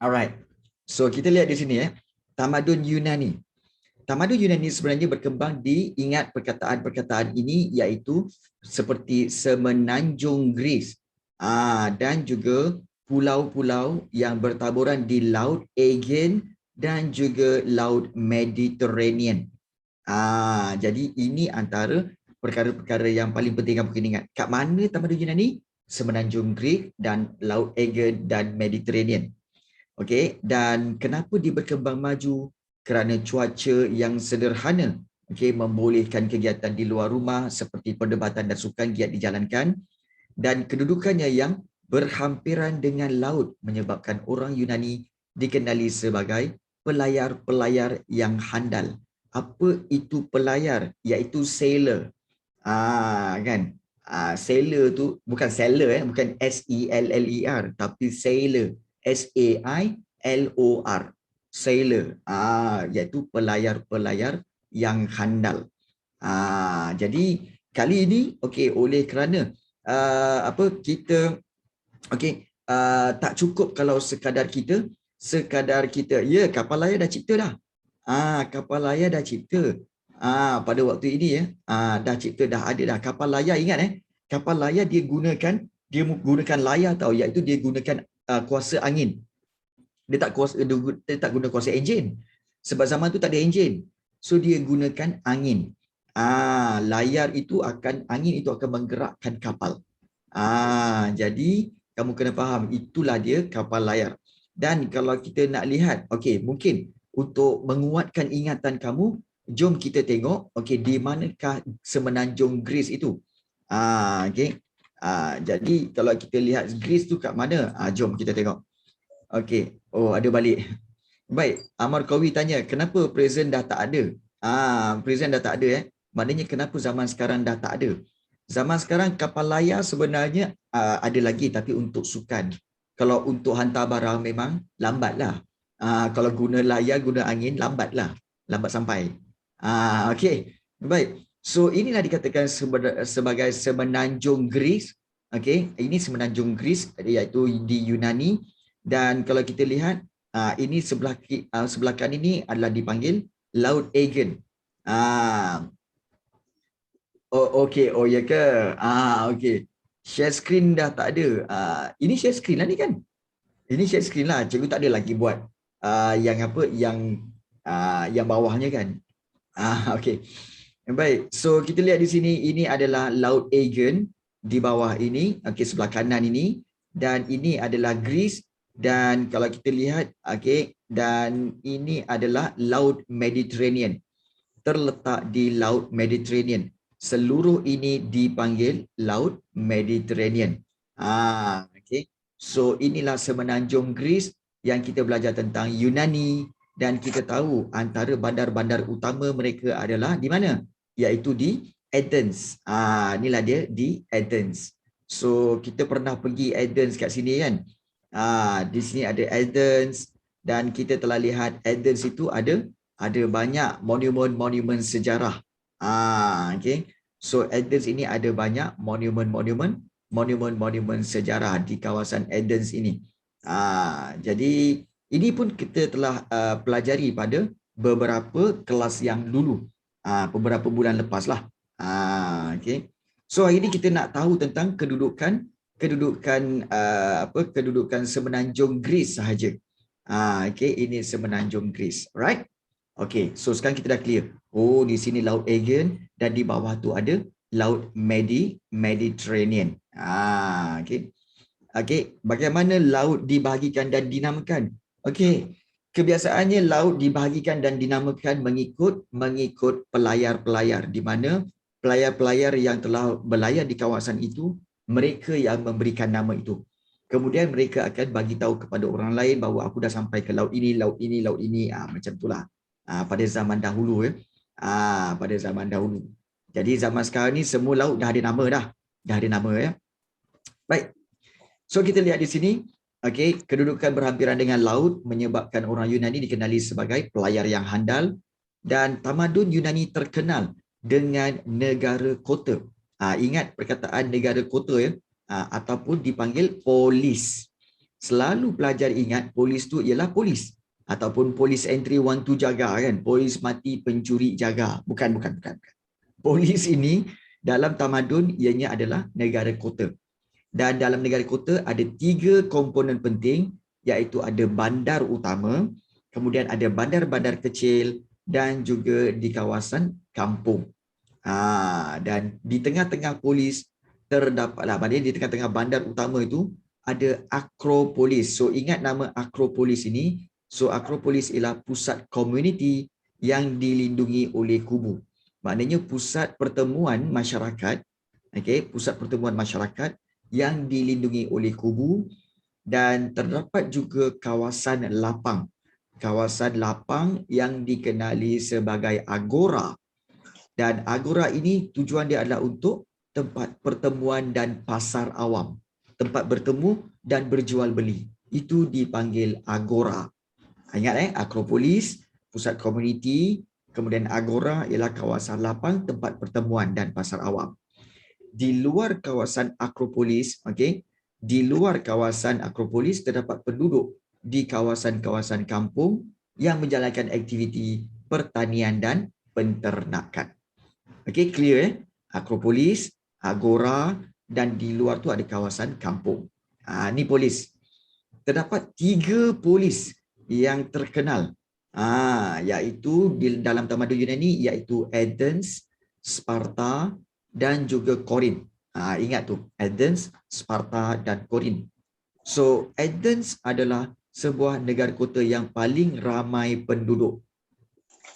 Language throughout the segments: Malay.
Alright. So kita lihat di sini tamadun Yunani. Tamadun Yunani sebenarnya berkembang di, ingat perkataan-perkataan ini, iaitu seperti semenanjung Greece dan juga pulau-pulau yang bertaburan di Laut Aegean dan juga Laut Mediterranean. Jadi ini antara perkara-perkara yang paling penting kamu kena ingat. Kat mana tamadun Yunani? Semenanjung Greek dan Laut Aegean dan Mediterranean. Okey, dan kenapa dia berkembang maju? Kerana cuaca yang sederhana, okey, membolehkan kegiatan di luar rumah seperti perdebatan dan sukan giat dijalankan, dan kedudukannya yang berhampiran dengan laut menyebabkan orang Yunani dikenali sebagai pelayar-pelayar yang handal. Apa itu pelayar? Iaitu sailor. Kan? Sailor tu bukan sailor, bukan S-E-L-L-E-R, tapi sailor. S-A-I-L-O-R. Sailor. Iaitu pelayar-pelayar yang handal. Jadi kali ini, okey, oleh kerana kita, okey, tak cukup kalau sekadar kita, ya, kapal layar dah cipta dah. Kapal layar dah cipta. Pada waktu ini dah cipta, dah ada dah kapal layar. Ingat kapal layar dia gunakan layar tau, iaitu dia gunakan kuasa angin. Dia tak guna kuasa enjin. Sebab zaman tu tak ada enjin. So dia gunakan angin. Angin itu akan menggerakkan kapal. Jadi kamu kena faham, itulah dia kapal layar. Dan kalau kita nak lihat, okey, mungkin untuk menguatkan ingatan kamu, jom kita tengok, okey, di manakah semenanjung Greece itu. Okey. Jadi kalau kita lihat Greece tu kat mana? Jom kita tengok. Okey. Oh, ada balik. Baik, Amar Kawi tanya, kenapa present dah tak ada? Present dah tak ada Maknanya kenapa zaman sekarang dah tak ada? Zaman sekarang kapal layar sebenarnya ada lagi, tapi untuk sukan. Kalau untuk hantar barang memang lambatlah. Kalau guna layar, guna angin, lambatlah. Lambat sampai. Okey. Baik. So inilah dikatakan sebagai semenanjung Greece. Okey, ini semenanjung Greece, iaitu di Yunani. Dan kalau kita lihat, ini sebelah kanan ini adalah dipanggil Laut Aegean. Okey, oh ya ke? Okey. Share screen dah tak ada. Ini share screen lah ni kan? Ini share screen lah. Cikgu tak ada lagi buat yang apa, yang bawahnya kan? Okey. Baik. So kita lihat di sini, ini adalah Laut Aegean di bawah ini. Okey, sebelah kanan ini. Dan ini adalah Greece. Dan kalau kita lihat, okey, dan ini adalah Laut Mediterranean. Terletak di Laut Mediterranean. Seluruh ini dipanggil Laut Mediterranean. Okay. So inilah semenanjung Greece yang kita belajar tentang Yunani, dan kita tahu antara bandar-bandar utama mereka adalah di mana? Iaitu di Athens. Inilah dia di Athens. So kita pernah pergi Athens kat sini kan? Di sini ada Athens, dan kita telah lihat Athens itu ada banyak monumen-monumen sejarah. Okay. So Athens ini ada banyak monumen sejarah di kawasan Athens ini. Jadi ini pun kita telah pelajari pada beberapa kelas yang dulu, beberapa bulan lepas lah. Okay. So hari ini kita nak tahu tentang kedudukan semenanjung Greece sahaja. Okay, ini semenanjung Greece, right? Okey, so sekarang kita dah clear. Oh, di sini Laut Aegean dan di bawah tu ada Laut Mediterranean. Okey. Okey, bagaimana laut dibahagikan dan dinamakan? Okey. Kebiasaannya laut dibahagikan dan dinamakan mengikut pelayar-pelayar, di mana pelayar-pelayar yang telah berlayar di kawasan itu, mereka yang memberikan nama itu. Kemudian mereka akan bagi tahu kepada orang lain bahawa aku dah sampai ke laut ini, macam itulah. Pada zaman dahulu pada zaman dahulu. Jadi zaman sekarang ni semua laut dah ada nama dah. Dah ada nama Baik. So kita lihat di sini, okey, kedudukan berhampiran dengan laut menyebabkan orang Yunani dikenali sebagai pelayar yang handal, dan tamadun Yunani terkenal dengan negara kota. Ingat perkataan negara kota ataupun dipanggil polis. selalu pelajar ingat polis tu ialah polis. Ataupun polis entry 1 2 jaga kan. Polis mati pencuri jaga. Bukan. Polis ini dalam tamadun ianya adalah negara kota. Dan dalam negara kota ada 3 komponen penting, iaitu ada bandar utama, kemudian ada bandar-bandar kecil dan juga di kawasan kampung. Dan di tengah-tengah polis terdapatlah, maknanya di tengah-tengah bandar utama itu ada Akropolis. So ingat nama Akropolis ini. So Akropolis ialah pusat komuniti yang dilindungi oleh kubu. Maknanya pusat pertemuan masyarakat, okey, pusat pertemuan masyarakat yang dilindungi oleh kubu. Dan terdapat juga kawasan lapang. Kawasan lapang yang dikenali sebagai agora. Dan agora ini tujuan dia adalah untuk tempat pertemuan dan pasar awam. Tempat bertemu dan berjual beli. Itu dipanggil agora. Ingat Akropolis, pusat komuniti, kemudian agora ialah kawasan lapang, tempat pertemuan dan pasar awam. Di luar kawasan Akropolis, okey, di luar kawasan Akropolis terdapat penduduk di kawasan-kawasan kampung yang menjalankan aktiviti pertanian dan penternakan. Okey, clear Akropolis, agora dan di luar tu ada kawasan kampung. Ni polis. Terdapat 3 polis yang terkenal. Iaitu di dalam tamadun Yunani, iaitu Athens, Sparta dan juga Korin. Ingat tu, Athens, Sparta dan Korin. So Athens adalah sebuah negara kota yang paling ramai penduduk.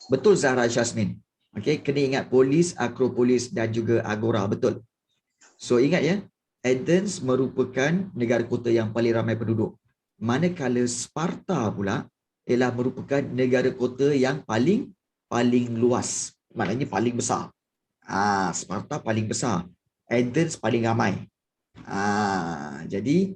Betul Zahra Syasmin. Okey, kena ingat polis, Akropolis dan juga agora, betul. So ingat ya, Athens merupakan negara kota yang paling ramai penduduk. Manakala Sparta pula ialah merupakan negara kota yang paling luas. Maknanya paling besar. Sparta paling besar. Athens paling ramai. Jadi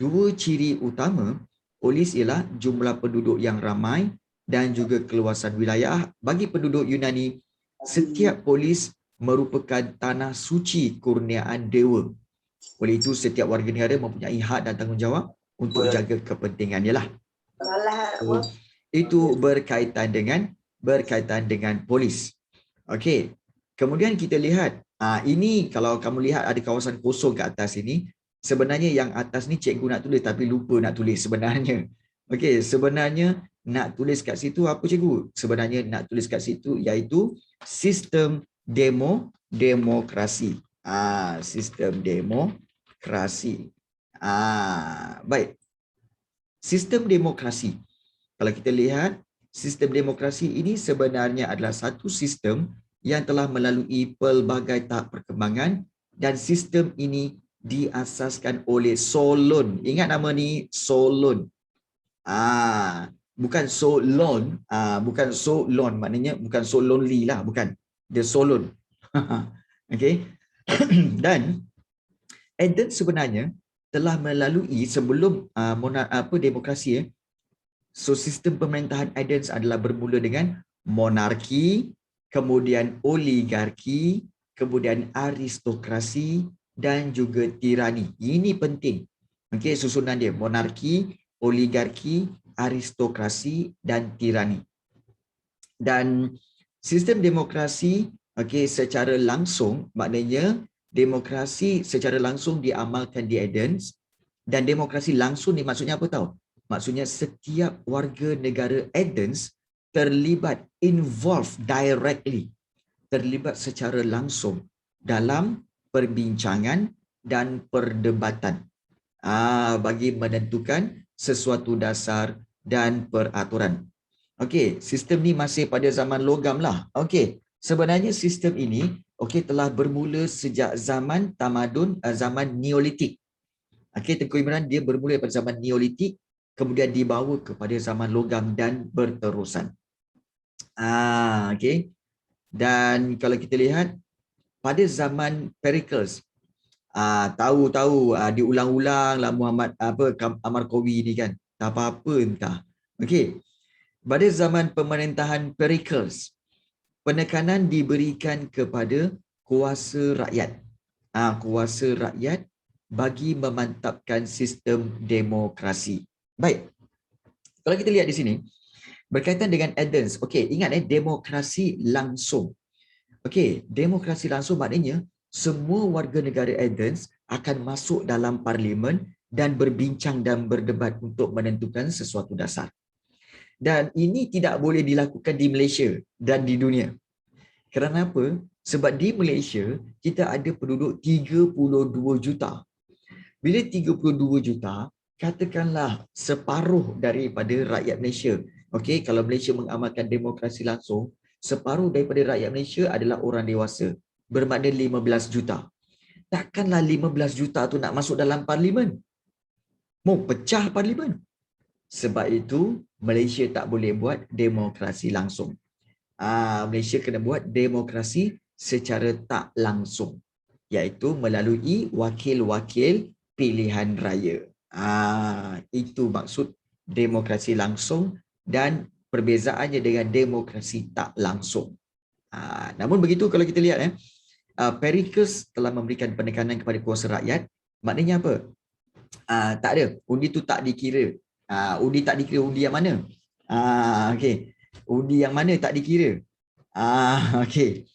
dua ciri utama polis ialah jumlah penduduk yang ramai dan juga keluasan wilayah. Bagi penduduk Yunani, setiap polis merupakan tanah suci kurniaan dewa. Oleh itu setiap warga negara mempunyai hak dan tanggungjawab untuk jaga kepentingannya lah. So, itu berkaitan dengan polis. Okey. Kemudian kita lihat, ini kalau kamu lihat ada kawasan kosong kat atas ini, sebenarnya yang atas ni cikgu nak tulis tapi lupa nak tulis sebenarnya. Okey, sebenarnya nak tulis kat situ apa cikgu? Sebenarnya nak tulis kat situ iaitu sistem demokrasi. Sistem demokrasi. Baik. Sistem demokrasi. Kalau kita lihat, sistem demokrasi ini sebenarnya adalah satu sistem yang telah melalui pelbagai tahap perkembangan dan sistem ini diasaskan oleh Solon. Ingat nama ni, Solon. Bukan Solon, bukan Solon, maknanya bukan so lonely lah, bukan. Dia Solon. Okey. Dan Athens sebenarnya telah melalui sebelum demokrasi. So sistem pemerintahan Athens adalah bermula dengan monarki, kemudian oligarki, kemudian aristokrasi dan juga tirani. Ini penting. Okey, susunan dia monarki, oligarki, aristokrasi dan tirani. Dan sistem demokrasi secara langsung, maknanya demokrasi secara langsung diamalkan di Athens. Dan demokrasi langsung ni maksudnya apa tahu? Maksudnya setiap warga negara Athens terlibat, involved directly, terlibat secara langsung dalam perbincangan dan perdebatan bagi menentukan sesuatu dasar dan peraturan. Okey, sistem ni masih pada zaman logam lah. Okey, sebenarnya sistem ini telah bermula sejak zaman tamadun, zaman Neolitik. Tengku Imran dia bermula pada zaman Neolitik, kemudian dibawa kepada zaman logam dan berterusan. Dan kalau kita lihat pada zaman Pericles, tahu diulang-ulang lah Muhammad Amarkowi ni kan, tak apa-apa entah. Okey, pada zaman pemerintahan Pericles, penekanan diberikan kepada kuasa rakyat. Kuasa rakyat bagi memantapkan sistem demokrasi. Baik, kalau kita lihat di sini, berkaitan dengan Athens, okey, ingat demokrasi langsung. Okey, demokrasi langsung maknanya semua warga negara Athens akan masuk dalam parlimen dan berbincang dan berdebat untuk menentukan sesuatu dasar. Dan ini tidak boleh dilakukan di Malaysia dan di dunia. Kerana apa? Sebab di Malaysia, kita ada penduduk 32 juta. Bila 32 juta, katakanlah separuh daripada rakyat Malaysia. Okey, kalau Malaysia mengamalkan demokrasi langsung, separuh daripada rakyat Malaysia adalah orang dewasa. Bermakna 15 juta. Takkanlah 15 juta tu nak masuk dalam parlimen? Mau pecah parlimen? Sebab itu, Malaysia tak boleh buat demokrasi langsung. Malaysia kena buat demokrasi secara tak langsung, iaitu melalui wakil-wakil pilihan raya. Itu maksud demokrasi langsung dan perbezaannya dengan demokrasi tak langsung. Namun begitu kalau kita lihat Pericles telah memberikan penekanan kepada kuasa rakyat. Maknanya apa? Tak ada. Undi tu tak dikira. Undi tak dikira undi yang mana? Okey. Undi yang mana tak dikira? Okey.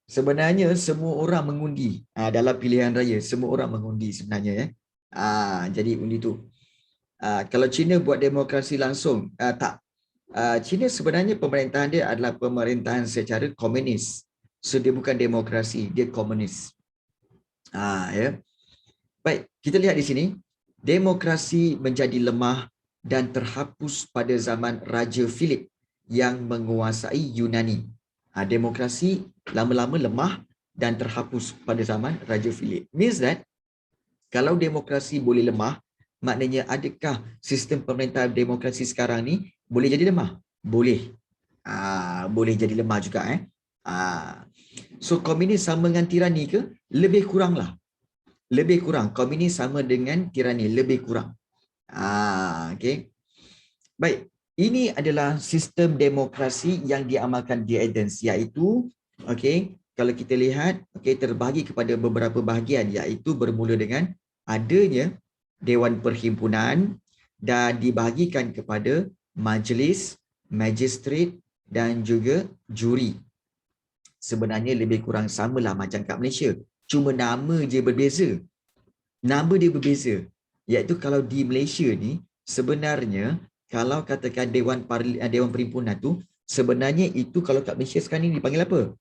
Sebenarnya semua orang mengundi dalam pilihan raya. Semua orang mengundi sebenarnya. Jadi undi tu. Kalau China buat demokrasi langsung, tak. China sebenarnya pemerintahan dia adalah pemerintahan secara komunis. So dia bukan demokrasi, dia komunis. Ya. Baik, kita lihat di sini. Demokrasi menjadi lemah dan terhapus pada zaman Raja Philip yang menguasai Yunani. Demokrasi lama-lama lemah dan terhapus pada zaman Raja Philip. Means that kalau demokrasi boleh lemah, maknanya adakah sistem pemerintahan demokrasi sekarang ni boleh jadi lemah? Boleh. Boleh jadi lemah juga. So komunis sama dengan tirani ke? Lebih kuranglah. Lebih kurang. Komunis sama dengan tirani, lebih kurang. Okay. Baik. Ini adalah sistem demokrasi yang diamalkan di Athens, iaitu kalau kita lihat terbahagi kepada beberapa bahagian, iaitu bermula dengan adanya Dewan Perhimpunan dan dibahagikan kepada majlis, magistrat dan juga juri. Sebenarnya lebih kurang samalah macam kat Malaysia. Cuma nama je berbeza. Nama dia berbeza. Iaitu kalau di Malaysia ni sebenarnya kalau katakan Dewan Perhimpunan tu, sebenarnya itu kalau kat Malaysia sekarang ni dipanggil apa?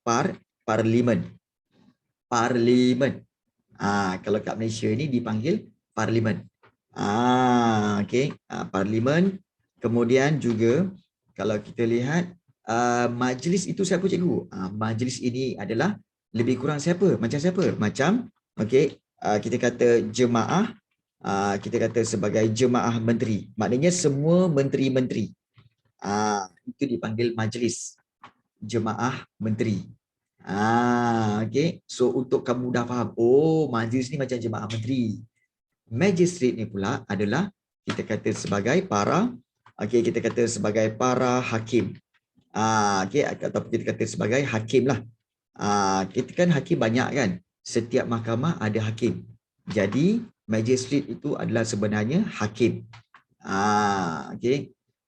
Parlimen. Parlimen. Kalau kat Malaysia ni dipanggil parlimen. Parlimen. Kemudian juga kalau kita lihat majlis itu siapa cikgu? Majlis ini adalah lebih kurang siapa? Macam siapa? Macam kita kata jemaah. Kita kata sebagai jemaah menteri. Maknanya semua menteri-menteri. Itu dipanggil majlis. Jemaah menteri. So untuk kamu dah faham, majlis ni macam jemaah menteri. Magistrat ni pula adalah kita kata sebagai para hakim. Ataupun kita kata sebagai hakim lah. Kita kan hakim banyak kan. Setiap mahkamah ada hakim. Jadi magistrat itu adalah sebenarnya hakim.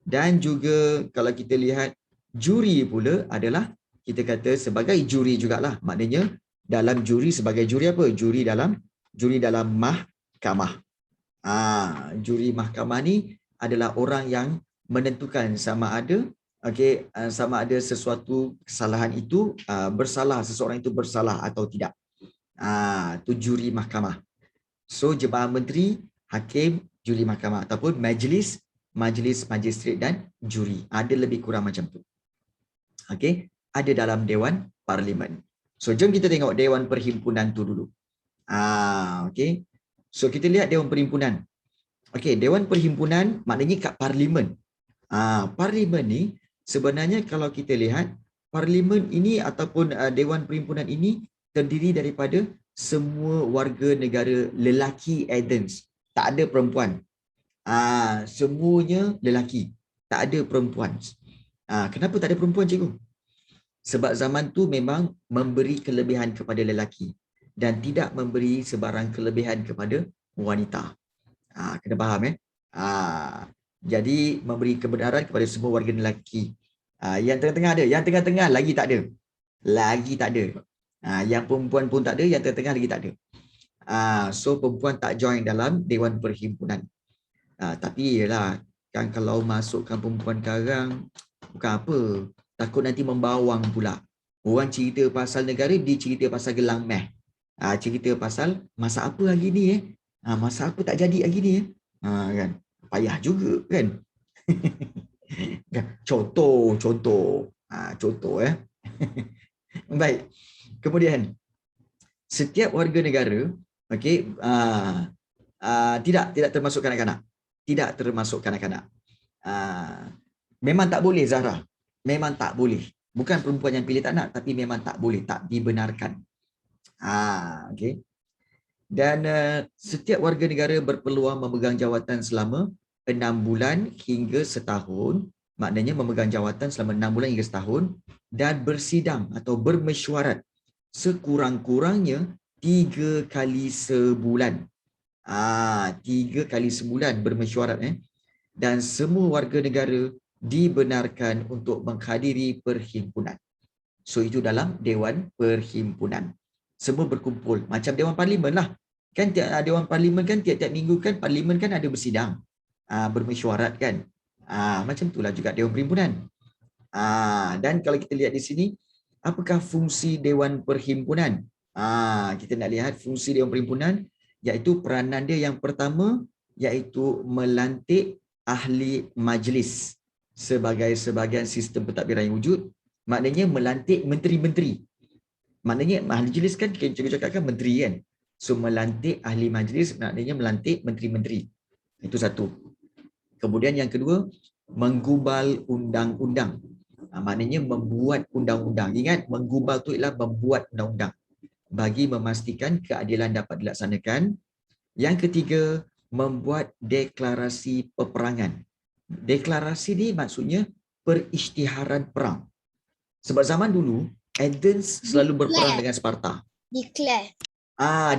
Dan juga kalau kita lihat juri pula adalah kita kata sebagai juri jugalah. Maknanya dalam juri sebagai juri apa? Juri dalam mahkamah. Juri mahkamah ni adalah orang yang menentukan sama ada sesuatu kesalahan itu seseorang itu bersalah atau tidak. Itu juri mahkamah. So jemaah menteri, hakim, juri mahkamah ataupun majlis, magistrat dan juri. Ada lebih kurang macam tu. Ada dalam Dewan Parlimen. So jom kita tengok Dewan Perhimpunan tu dulu. So kita lihat Dewan Perhimpunan. Dewan Perhimpunan maknanya kat parlimen. Parlimen ni sebenarnya kalau kita lihat parlimen ini ataupun Dewan Perhimpunan ini terdiri daripada semua warga negara lelaki Athens. Tak ada perempuan. Semuanya lelaki. Tak ada perempuan. Kenapa tak ada perempuan, cikgu? Sebab zaman tu memang memberi kelebihan kepada lelaki dan tidak memberi sebarang kelebihan kepada wanita. Kena faham jadi memberi kebenaran kepada semua warga lelaki. Yang tengah-tengah ada, yang tengah-tengah lagi tak ada. Lagi tak ada. Yang perempuan pun tak ada, yang tengah-tengah lagi tak ada. So perempuan tak join dalam Dewan Perhimpunan. Tapi yalah, kan kalau masukkan perempuan sekarang bukan apa, takut nanti membawang pula. Orang cerita pasal negara, dia cerita pasal gelang meh. Cerita pasal masa apa hari ni masa apa tak jadi hari ni kan. Payah juga kan. Contoh. Baik. Kemudian setiap warga negara tidak termasuk kanak-kanak. Tidak termasuk kanak-kanak. Memang tak boleh Zahra. Memang tak boleh. Bukan perempuan yang pilih tak nak, tapi memang tak boleh, tak dibenarkan. Okey. Dan setiap warga negara berpeluang memegang jawatan selama 6 bulan hingga setahun. Maknanya memegang jawatan selama 6 bulan hingga setahun dan bersidang atau bermesyuarat sekurang-kurangnya 3 kali sebulan. 3 kali sebulan bermesyuarat dan semua warga negara dibenarkan untuk menghadiri perhimpunan. So itu dalam Dewan Perhimpunan. Semua berkumpul macam Dewan Parlimen lah. Kan Dewan Parlimen kan tiap-tiap minggu kan Parlimen kan ada bersidang, bermesyuarat kan. Macam itulah juga Dewan Perhimpunan. Dan kalau kita lihat di sini, apakah fungsi Dewan Perhimpunan? Kita nak lihat fungsi Dewan Perhimpunan, iaitu peranan dia yang pertama iaitu melantik ahli majlis sebagai sebahagian sistem pentadbiran yang wujud. Maknanya melantik menteri-menteri. Maknanya ahli majlis kan kita cakapkan menteri kan. So melantik ahli majlis maknanya melantik menteri-menteri. Itu satu. Kemudian yang kedua, menggubal undang-undang. Maknanya membuat undang-undang. Ingat, menggubal itu ialah membuat undang-undang bagi memastikan keadilan dapat dilaksanakan. Yang ketiga, membuat deklarasi peperangan. Deklarasi ni maksudnya perisytiharan perang. Sebab zaman dulu, Athens selalu berperang dengan Sparta. Declare.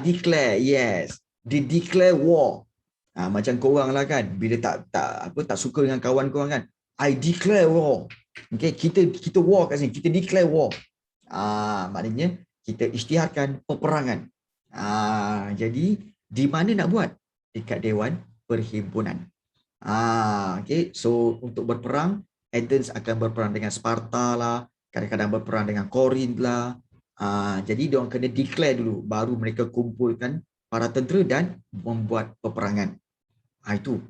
Declare, yes. Declare war. Macam korang lah kan, bila tak suka dengan kawan korang kan, I declare war. Okay, kita war kat sini, kita declare war. Maknanya kita isytiharkan peperangan. Jadi di mana nak buat? Dekat Dewan Perhimpunan. Okay, so untuk berperang, Athens akan berperang dengan Sparta lah, kadang-kadang berperang dengan Corinth lah. Jadi diorang kena declare dulu, baru mereka kumpulkan para tentera dan membuat peperangan. Itu.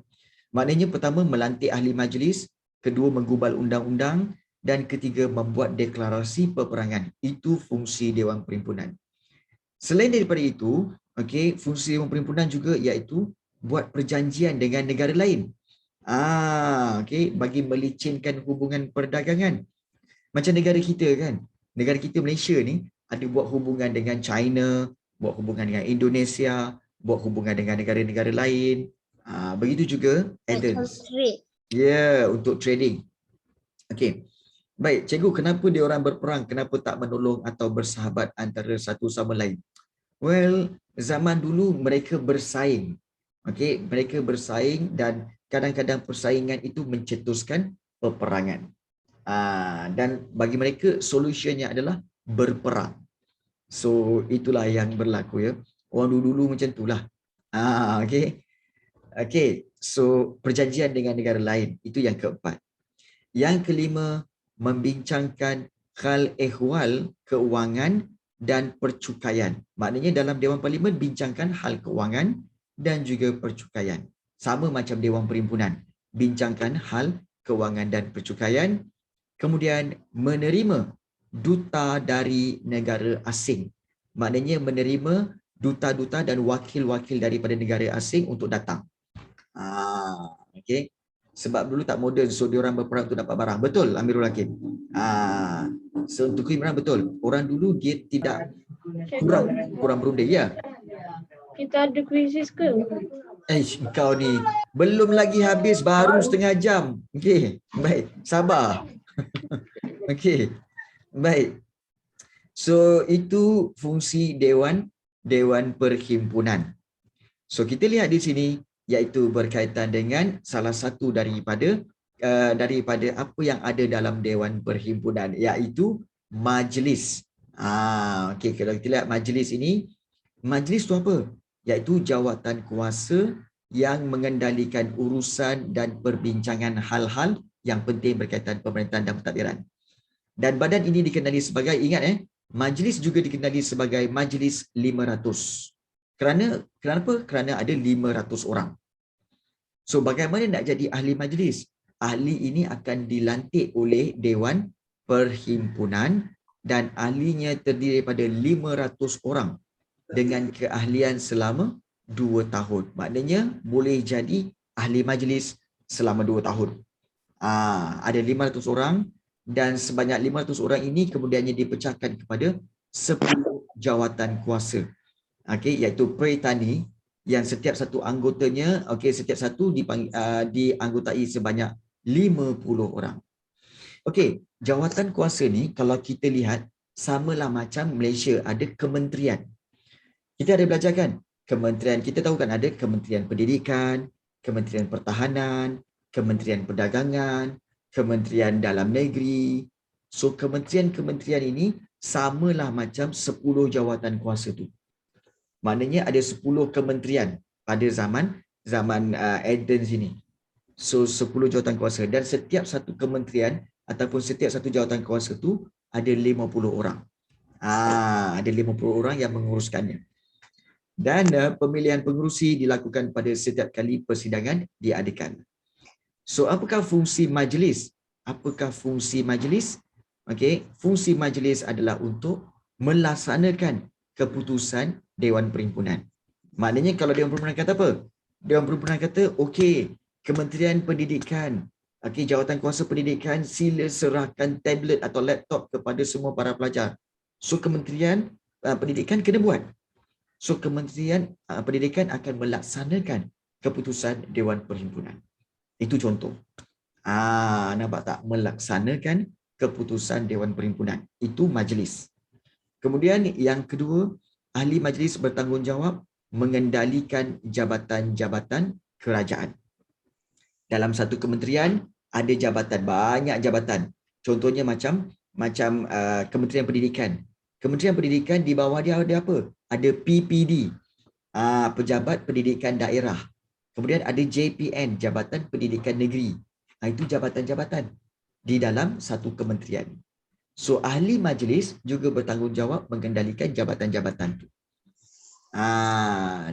Maknanya pertama melantik ahli majlis, kedua menggubal undang-undang, dan ketiga membuat deklarasi peperangan. Itu fungsi Dewan Perhimpunan. Selain daripada itu, fungsi Dewan Perhimpunan juga iaitu buat perjanjian dengan negara lain. Bagi melicinkan hubungan perdagangan. Macam negara kita kan. Negara kita Malaysia ni ada buat hubungan dengan China, buat hubungan dengan Indonesia, buat hubungan dengan negara-negara lain. Begitu juga Athens. Untuk trading. Baik, cikgu, kenapa dia orang berperang? Kenapa tak menolong atau bersahabat antara satu sama lain? Well, zaman dulu mereka bersaing. Mereka bersaing dan kadang-kadang persaingan itu mencetuskan peperangan. Dan bagi mereka solusinya adalah berperang. So itulah yang berlaku ya. Orang dulu-dulu macam itulah. So perjanjian dengan negara lain, itu yang keempat. Yang kelima, membincangkan hal ehwal keuangan dan percukaian. Maknanya dalam Dewan Parlimen bincangkan hal keuangan dan juga percukaian. Sama macam Dewan Perhimpunan, bincangkan hal keuangan dan percukaian. Kemudian menerima duta dari negara asing. Maknanya menerima duta-duta dan wakil-wakil daripada negara asing untuk datang. Sebab dulu tak moden, so diorang berperang untuk dapat barang. Betul, Amirul Hakim? So untuk Imran betul. Orang dulu dia tidak kurang berunding, ya? Kita ada krisis ke? Kau ni belum lagi habis, baru setengah jam. Baik, sabar. Baik. So itu fungsi Dewan Perhimpunan. So kita lihat di sini iaitu berkaitan dengan salah satu daripada apa yang ada dalam Dewan Perhimpunan, iaitu majlis. Okey, kalau kita lihat majlis ini, majlis tu apa? Iaitu jawatan kuasa yang mengendalikan urusan dan perbincangan hal-hal yang penting berkaitan pemerintahan dan pentadbiran. Dan badan ini dikenali sebagai, ingat majlis juga dikenali sebagai majlis 500. Kenapa? Kerana ada 500 orang. So bagaimana nak jadi ahli majlis? Ahli ini akan dilantik oleh Dewan Perhimpunan dan ahlinya terdiri daripada 500 orang dengan keahlian selama 2 tahun. Maknanya boleh jadi ahli majlis selama 2 tahun. Ada 500 orang dan sebanyak 500 orang ini kemudiannya dipecahkan kepada 10 jawatan kuasa. Okey, iaitu Peritani yang setiap satu anggotanya, setiap satu dianggotai sebanyak 50 orang. Okey, jawatan kuasa ni kalau kita lihat samalah macam Malaysia ada kementerian. Kita ada belajar kan? Kementerian, kita tahu kan ada Kementerian Pendidikan, Kementerian Pertahanan, Kementerian Perdagangan, Kementerian Dalam Negeri. So kementerian-kementerian ini samalah macam 10 jawatan kuasa tu. Maknanya ada 10 kementerian pada zaman Athens ini. So 10 jawatan kuasa dan setiap satu kementerian ataupun setiap satu jawatan kuasa tu ada 50 orang. Ada 50 orang yang menguruskannya. Dan pemilihan pengerusi dilakukan pada setiap kali persidangan diadakan. So apakah fungsi majlis? Apakah fungsi majlis? Okey, fungsi majlis adalah untuk melaksanakan keputusan Dewan Perhimpunan. Maknanya kalau Dewan Perhimpunan kata apa? Dewan Perhimpunan kata, okey, Kementerian Pendidikan, jawatan kuasa pendidikan, sila serahkan tablet atau laptop kepada semua para pelajar. So Kementerian Pendidikan kena buat. So Kementerian Pendidikan akan melaksanakan keputusan Dewan Perhimpunan. Itu contoh. Nampak tak? Melaksanakan keputusan Dewan Perhimpunan. Itu majlis. Kemudian yang kedua, ahli majlis bertanggungjawab mengendalikan jabatan-jabatan kerajaan. Dalam satu kementerian ada jabatan, banyak jabatan. Contohnya macam Kementerian Pendidikan. Kementerian Pendidikan di bawah dia ada apa? Ada PPD, Pejabat Pendidikan Daerah. Kemudian ada JPN, Jabatan Pendidikan Negeri. Itu jabatan-jabatan di dalam satu kementerian. So ahli majlis juga bertanggungjawab mengendalikan jabatan-jabatan itu.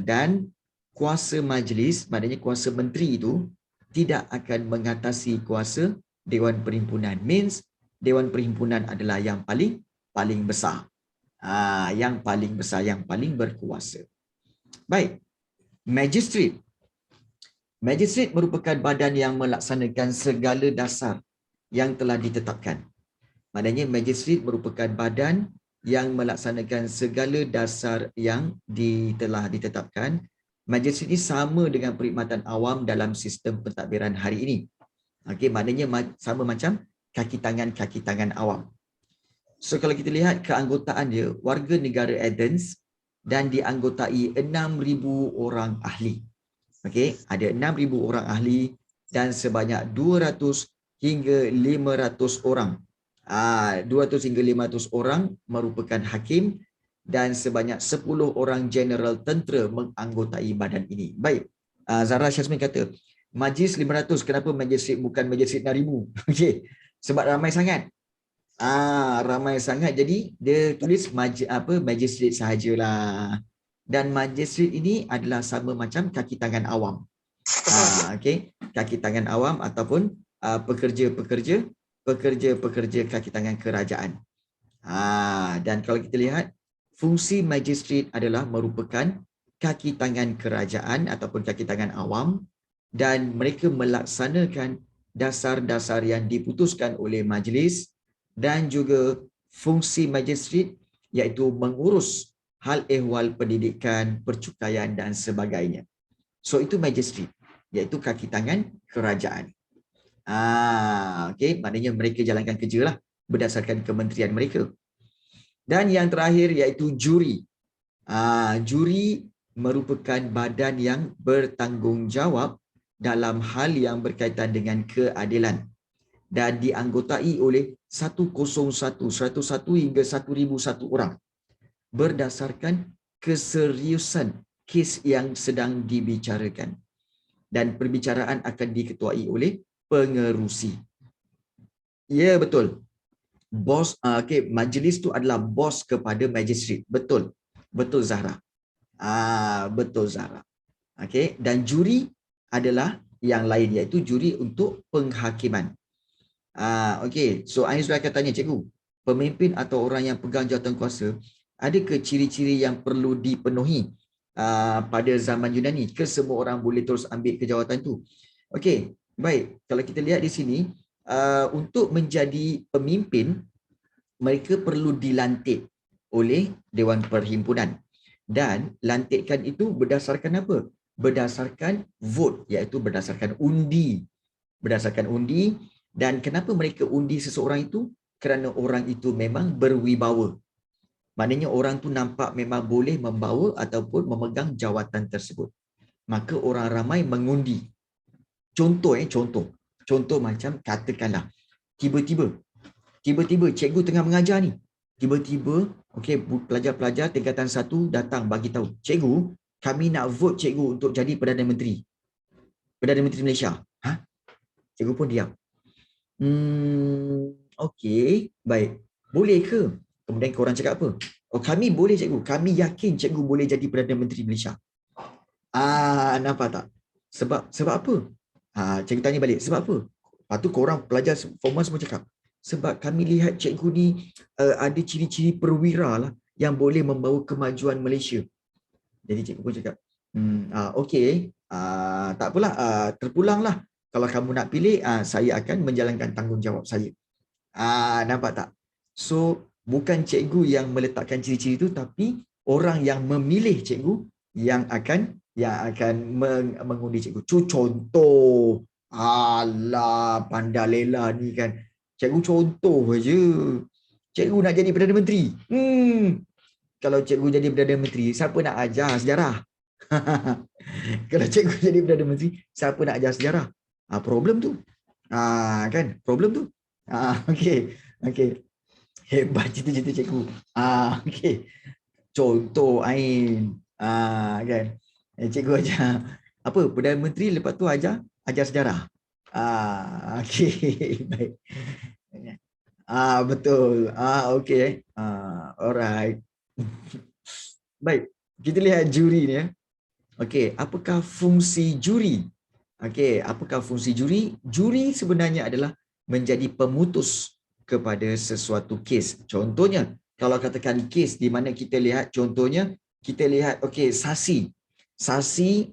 Dan kuasa majlis, maknanya kuasa menteri itu tidak akan mengatasi kuasa Dewan Perhimpunan. Means Dewan Perhimpunan adalah yang paling besar. Yang paling besar, yang paling berkuasa. Baik. Magistrate. Magistrate merupakan badan yang melaksanakan segala dasar yang telah ditetapkan. Maknanya magistrate merupakan badan yang melaksanakan segala dasar yang telah ditetapkan. Majlis ini sama dengan perkhidmatan awam dalam sistem pentadbiran hari ini. Maknanya sama macam kaki tangan awam. So kalau kita lihat keanggotaan dia, warga negara Athens dan dianggotai 6,000 orang ahli. Ada 6,000 orang ahli dan sebanyak 200 hingga 500 orang. 200 hingga 500 orang merupakan hakim dan sebanyak 10 orang jeneral tentera menganggotai badan ini. Baik, Zahra Syazmin kata, majlis 500, kenapa majlis bukan majlis 6,000? Sebab ramai sangat. Ramai sangat, jadi dia tulis majlis sahajalah. Dan majlis ini adalah sama macam kaki tangan awam. Kaki tangan awam ataupun pekerja-pekerja kaki tangan kerajaan. Dan kalau kita lihat, fungsi magistrate adalah merupakan kaki tangan kerajaan ataupun kaki tangan awam dan mereka melaksanakan dasar-dasar yang diputuskan oleh majlis dan juga fungsi magistrate iaitu mengurus hal ehwal pendidikan, percukaian dan sebagainya. So itu magistrate, iaitu kaki tangan kerajaan. Maknanya mereka jalankan kerja lah berdasarkan kementerian mereka. Dan yang terakhir iaitu juri. Juri merupakan badan yang bertanggungjawab dalam hal yang berkaitan dengan keadilan dan dianggotai oleh 101 hingga 1001 orang berdasarkan keseriusan kes yang sedang dibicarakan, dan perbicaraan akan diketuai oleh pengerusi. Ya, betul. Bos, majlis tu adalah bos kepada magistrate. Betul. Betul Zahra. Betul Zahra. Okey, dan juri adalah yang lain, iaitu juri untuk penghakiman. Okey, so Ain sudah akan tanya cikgu, pemimpin atau orang yang pegang jawatan kuasa, adakah ciri-ciri yang perlu dipenuhi pada zaman Yunani ke semua orang boleh terus ambil kejawatan tu? Okey, baik. Kalau kita lihat di sini, untuk menjadi pemimpin, mereka perlu dilantik oleh Dewan Perhimpunan. Dan lantikan itu berdasarkan apa? Berdasarkan vote, iaitu berdasarkan undi. Berdasarkan undi. Dan kenapa mereka undi seseorang itu? Kerana orang itu memang berwibawa. Maknanya orang tu nampak memang boleh membawa ataupun memegang jawatan tersebut. Maka orang ramai mengundi. Contoh macam katakanlah, tiba-tiba cikgu tengah mengajar ni. Tiba-tiba, okey, pelajar-pelajar tingkatan 1 datang bagi tahu, cikgu, kami nak vote cikgu untuk jadi Perdana Menteri. Perdana Menteri Malaysia. Cikgu pun diam. Okey, baik. Boleh ke? Kemudian korang cakap apa? Oh, kami boleh cikgu. Kami yakin cikgu boleh jadi Perdana Menteri Malaysia. Nampak tak? Sebab apa? Cikgu tanya balik, sebab apa? Lepas tu korang pelajar form 1 semua cakap, sebab kami lihat cikgu ni ada ciri-ciri perwira lah yang boleh membawa kemajuan Malaysia. Jadi cikgu pun cakap, okey, tak apalah, terpulanglah. Kalau kamu nak pilih, saya akan menjalankan tanggungjawab saya. Nampak tak? So, bukan cikgu yang meletakkan ciri-ciri itu, tapi orang yang memilih cikgu yang akan mengundi cikgu. Contoh. Alah, pandalela ni kan. Cikgu contoh je. Cikgu nak jadi Perdana Menteri. Kalau cikgu jadi Perdana Menteri, siapa nak ajar sejarah? Kalau cikgu jadi Perdana Menteri, siapa nak ajar sejarah? Problem tu. Kan? Problem tu. Okey. Hebat cita-cita cikgu. Okey. Contoh Ain. Kan? Cikgu ajar apa? Perdana Menteri, lepas tu ajar sejarah. Okey. Baik. Betul. Okey. Alright. Baik. Kita lihat juri ni ya. Okey, apakah fungsi juri? Okey, apakah fungsi juri? Juri sebenarnya adalah menjadi pemutus kepada sesuatu kes. Contohnya, kalau katakan kes di mana kita lihat, contohnya kita lihat, okey, Sasi.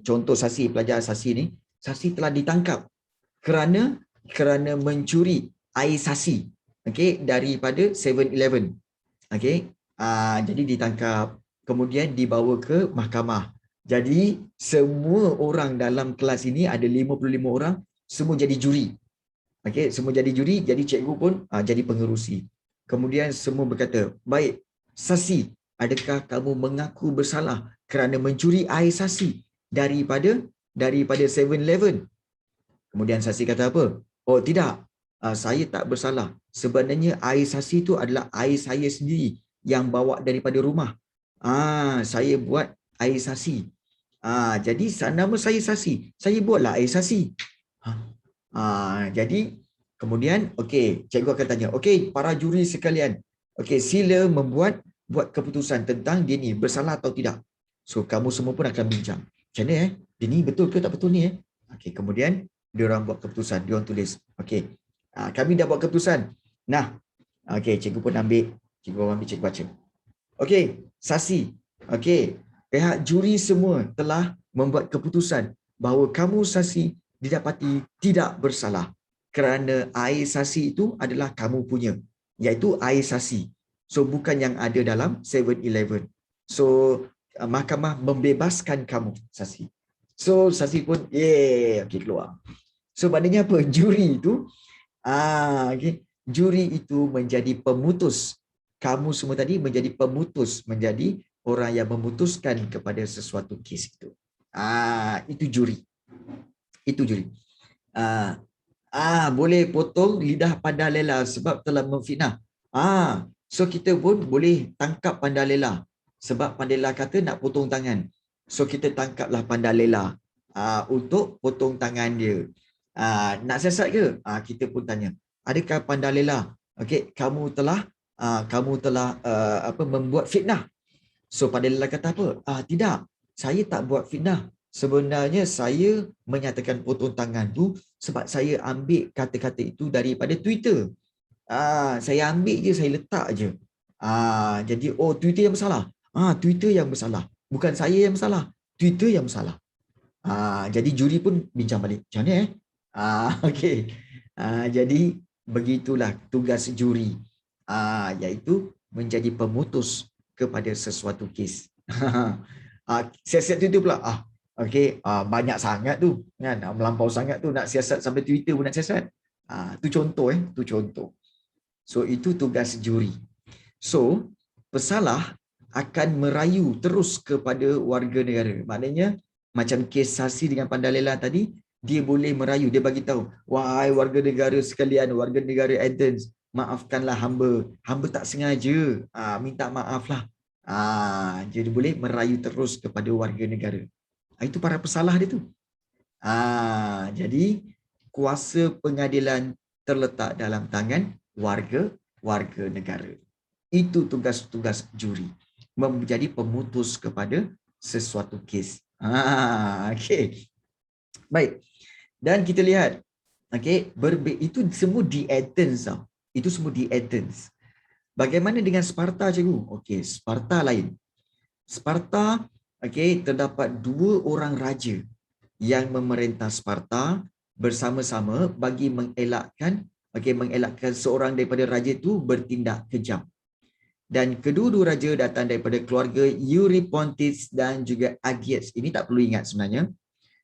Contoh Sasi, pelajar Sasi ni, Sasi telah ditangkap kerana mencuri air Sasi, okey, daripada 7-Eleven. Okey, jadi ditangkap, kemudian dibawa ke mahkamah. Jadi semua orang dalam kelas ini ada 55 orang, semua jadi juri. Okey, semua jadi juri, jadi cikgu pun jadi pengerusi. Kemudian semua berkata, baik, Sasi, adakah kamu mengaku bersalah kerana mencuri air Sasi daripada 7-Eleven? Kemudian Sasi kata apa? Oh tidak, saya tak bersalah. Sebenarnya air Sasi itu adalah air saya sendiri yang bawa daripada rumah. Saya buat air Sasi. Jadi nama saya Sasi. Saya buatlah air Sasi. Jadi kemudian, okey, cikgu akan tanya, okey, para juri sekalian, okey, sila buat keputusan tentang dia ni bersalah atau tidak. So kamu semua pun akan bincang. Macam mana dia ni betul ke tak betul ni Okey, kemudian dia orang buat keputusan, dia orang tulis. Okey. Kami dah buat keputusan. Nah, okey, cikgu pun ambil, cikgu baca. Okey, Sasi. Okey, pihak juri semua telah membuat keputusan bahawa kamu Sasi didapati tidak bersalah kerana air Sasi itu adalah kamu punya, iaitu air Sasi. So bukan yang ada dalam 7-Eleven. So mahkamah membebaskan kamu Sasi. So Sasi pun okey, keluar. So maknanya apa? Juri itu okey, juri itu menjadi pemutus. Kamu semua tadi menjadi pemutus, menjadi orang yang memutuskan kepada sesuatu kes itu. Itu juri. Itu juri. Boleh potong lidah Panda Lela sebab telah memfitnah. So kita pun boleh tangkap Panda Lela sebab Panda Lela kata nak potong tangan. So kita tangkaplah Panda Lela untuk potong tangan dia. Nak siasat ke? Kita pun tanya, adakah Panda Lela, okey, kamu telah membuat fitnah? So Panda Lela kata apa? Tidak, saya tak buat fitnah. Sebenarnya saya menyatakan potong tangan tu sebab saya ambil kata-kata itu daripada Twitter. Saya ambil je, saya letak je. Jadi Twitter yang bersalah. Twitter yang bersalah. Bukan saya yang bersalah. Twitter yang bersalah. Jadi juri pun bincang balik. Macam mana okey. Jadi begitulah tugas juri. Iaitu menjadi pemutus kepada sesuatu kes. Siasat Twitter pula. Okey, banyak sangat tu kan, melampau sangat tu nak siasat sampai Twitter pun nak siasat. Tu contoh tu contoh. So itu tugas juri. So pesalah akan merayu terus kepada warga negara. Maknanya macam kes Sasi dengan Panda Lela tadi, dia boleh merayu, dia bagi tahu, wahai warga negara sekalian, warga negara Athens, maafkanlah hamba. Hamba tak sengaja. Minta maaflah. Jadi boleh merayu terus kepada warga negara. Itu para pesalah dia tu. Jadi kuasa pengadilan terletak dalam tangan warga negara. Itu tugas-tugas juri, menjadi pemutus kepada sesuatu kes. Okey. Baik. Dan kita lihat, okey, itu semua di Athens tau. Itu semua di Athens. Bagaimana dengan Sparta, cikgu? Okey, Sparta lain. Sparta, okey, terdapat 2 orang raja yang memerintah Sparta bersama-sama bagi mengelakkan seorang daripada raja itu bertindak kejam. Dan kedua-dua raja datang daripada keluarga Eurypontis dan juga Agiates. Ini tak perlu ingat sebenarnya.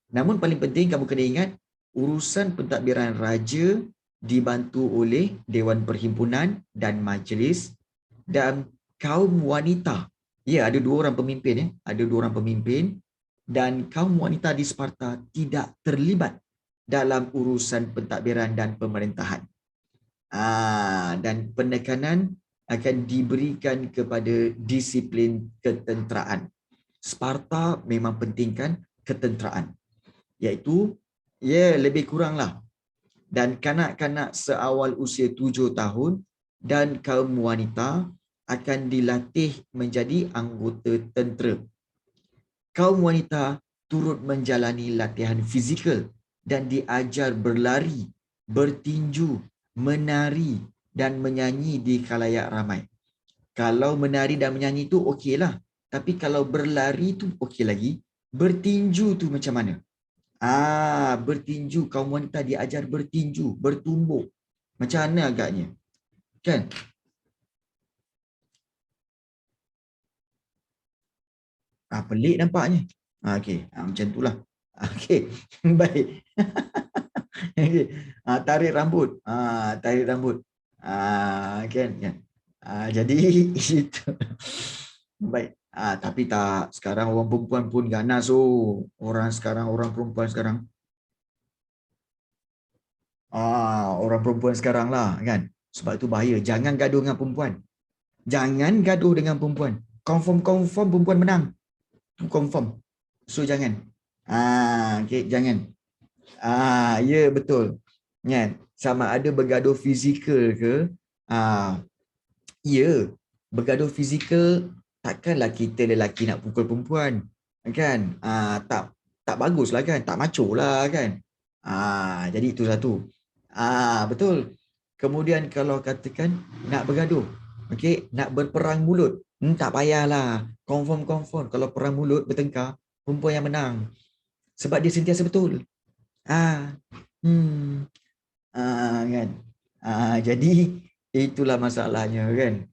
Namun paling penting kamu kena ingat, urusan pentadbiran raja dibantu oleh Dewan Perhimpunan dan Majlis, dan kaum wanita. Ya, ada 2 orang pemimpin. Ada 2 orang pemimpin, dan kaum wanita di Sparta tidak terlibat dalam urusan pentadbiran dan pemerintahan. Dan penekanan akan diberikan kepada disiplin ketenteraan. Sparta memang pentingkan ketenteraan. Iaitu, lebih kuranglah. Dan kanak-kanak seawal usia 7 tahun dan kaum wanita akan dilatih menjadi anggota tentera. Kaum wanita turut menjalani latihan fizikal dan diajar berlari, bertinju, menari dan menyanyi di khalayak ramai. Kalau menari dan menyanyi tu okeylah. Tapi kalau berlari tu okey lagi. Bertinju tu macam mana? Bertinju, kaum wanita diajar bertinju, bertumbuk. Macam mana agaknya? Kan? Pelik nampaknya. Okey, macam itulah. Okey, baik. Okay. Tarik rambut. Tarik rambut. Kan? Jadi itu. Baik. Tapi tak, sekarang orang perempuan pun ganas. Orang perempuan sekarang. Orang perempuan sekarang lah kan. Sebab itu bahaya. Jangan gaduh dengan perempuan. Jangan gaduh dengan perempuan. Confirm perempuan menang. Confirm. So jangan. Okay, jangan. Ya betul. Kan? Sama ada bergaduh fizikal ke? Ya, bergaduh fizikal takkanlah kita lelaki nak pukul perempuan. Kan? Tak baguslah kan? Tak macho lah kan? Jadi itu satu. Betul. Kemudian kalau katakan nak bergaduh, okey, nak berperang mulut, tak payahlah. Confirm. Kalau perang mulut bertengkar, perempuan yang menang. Sebab dia sentiasa betul. Kan? Jadi itulah masalahnya kan.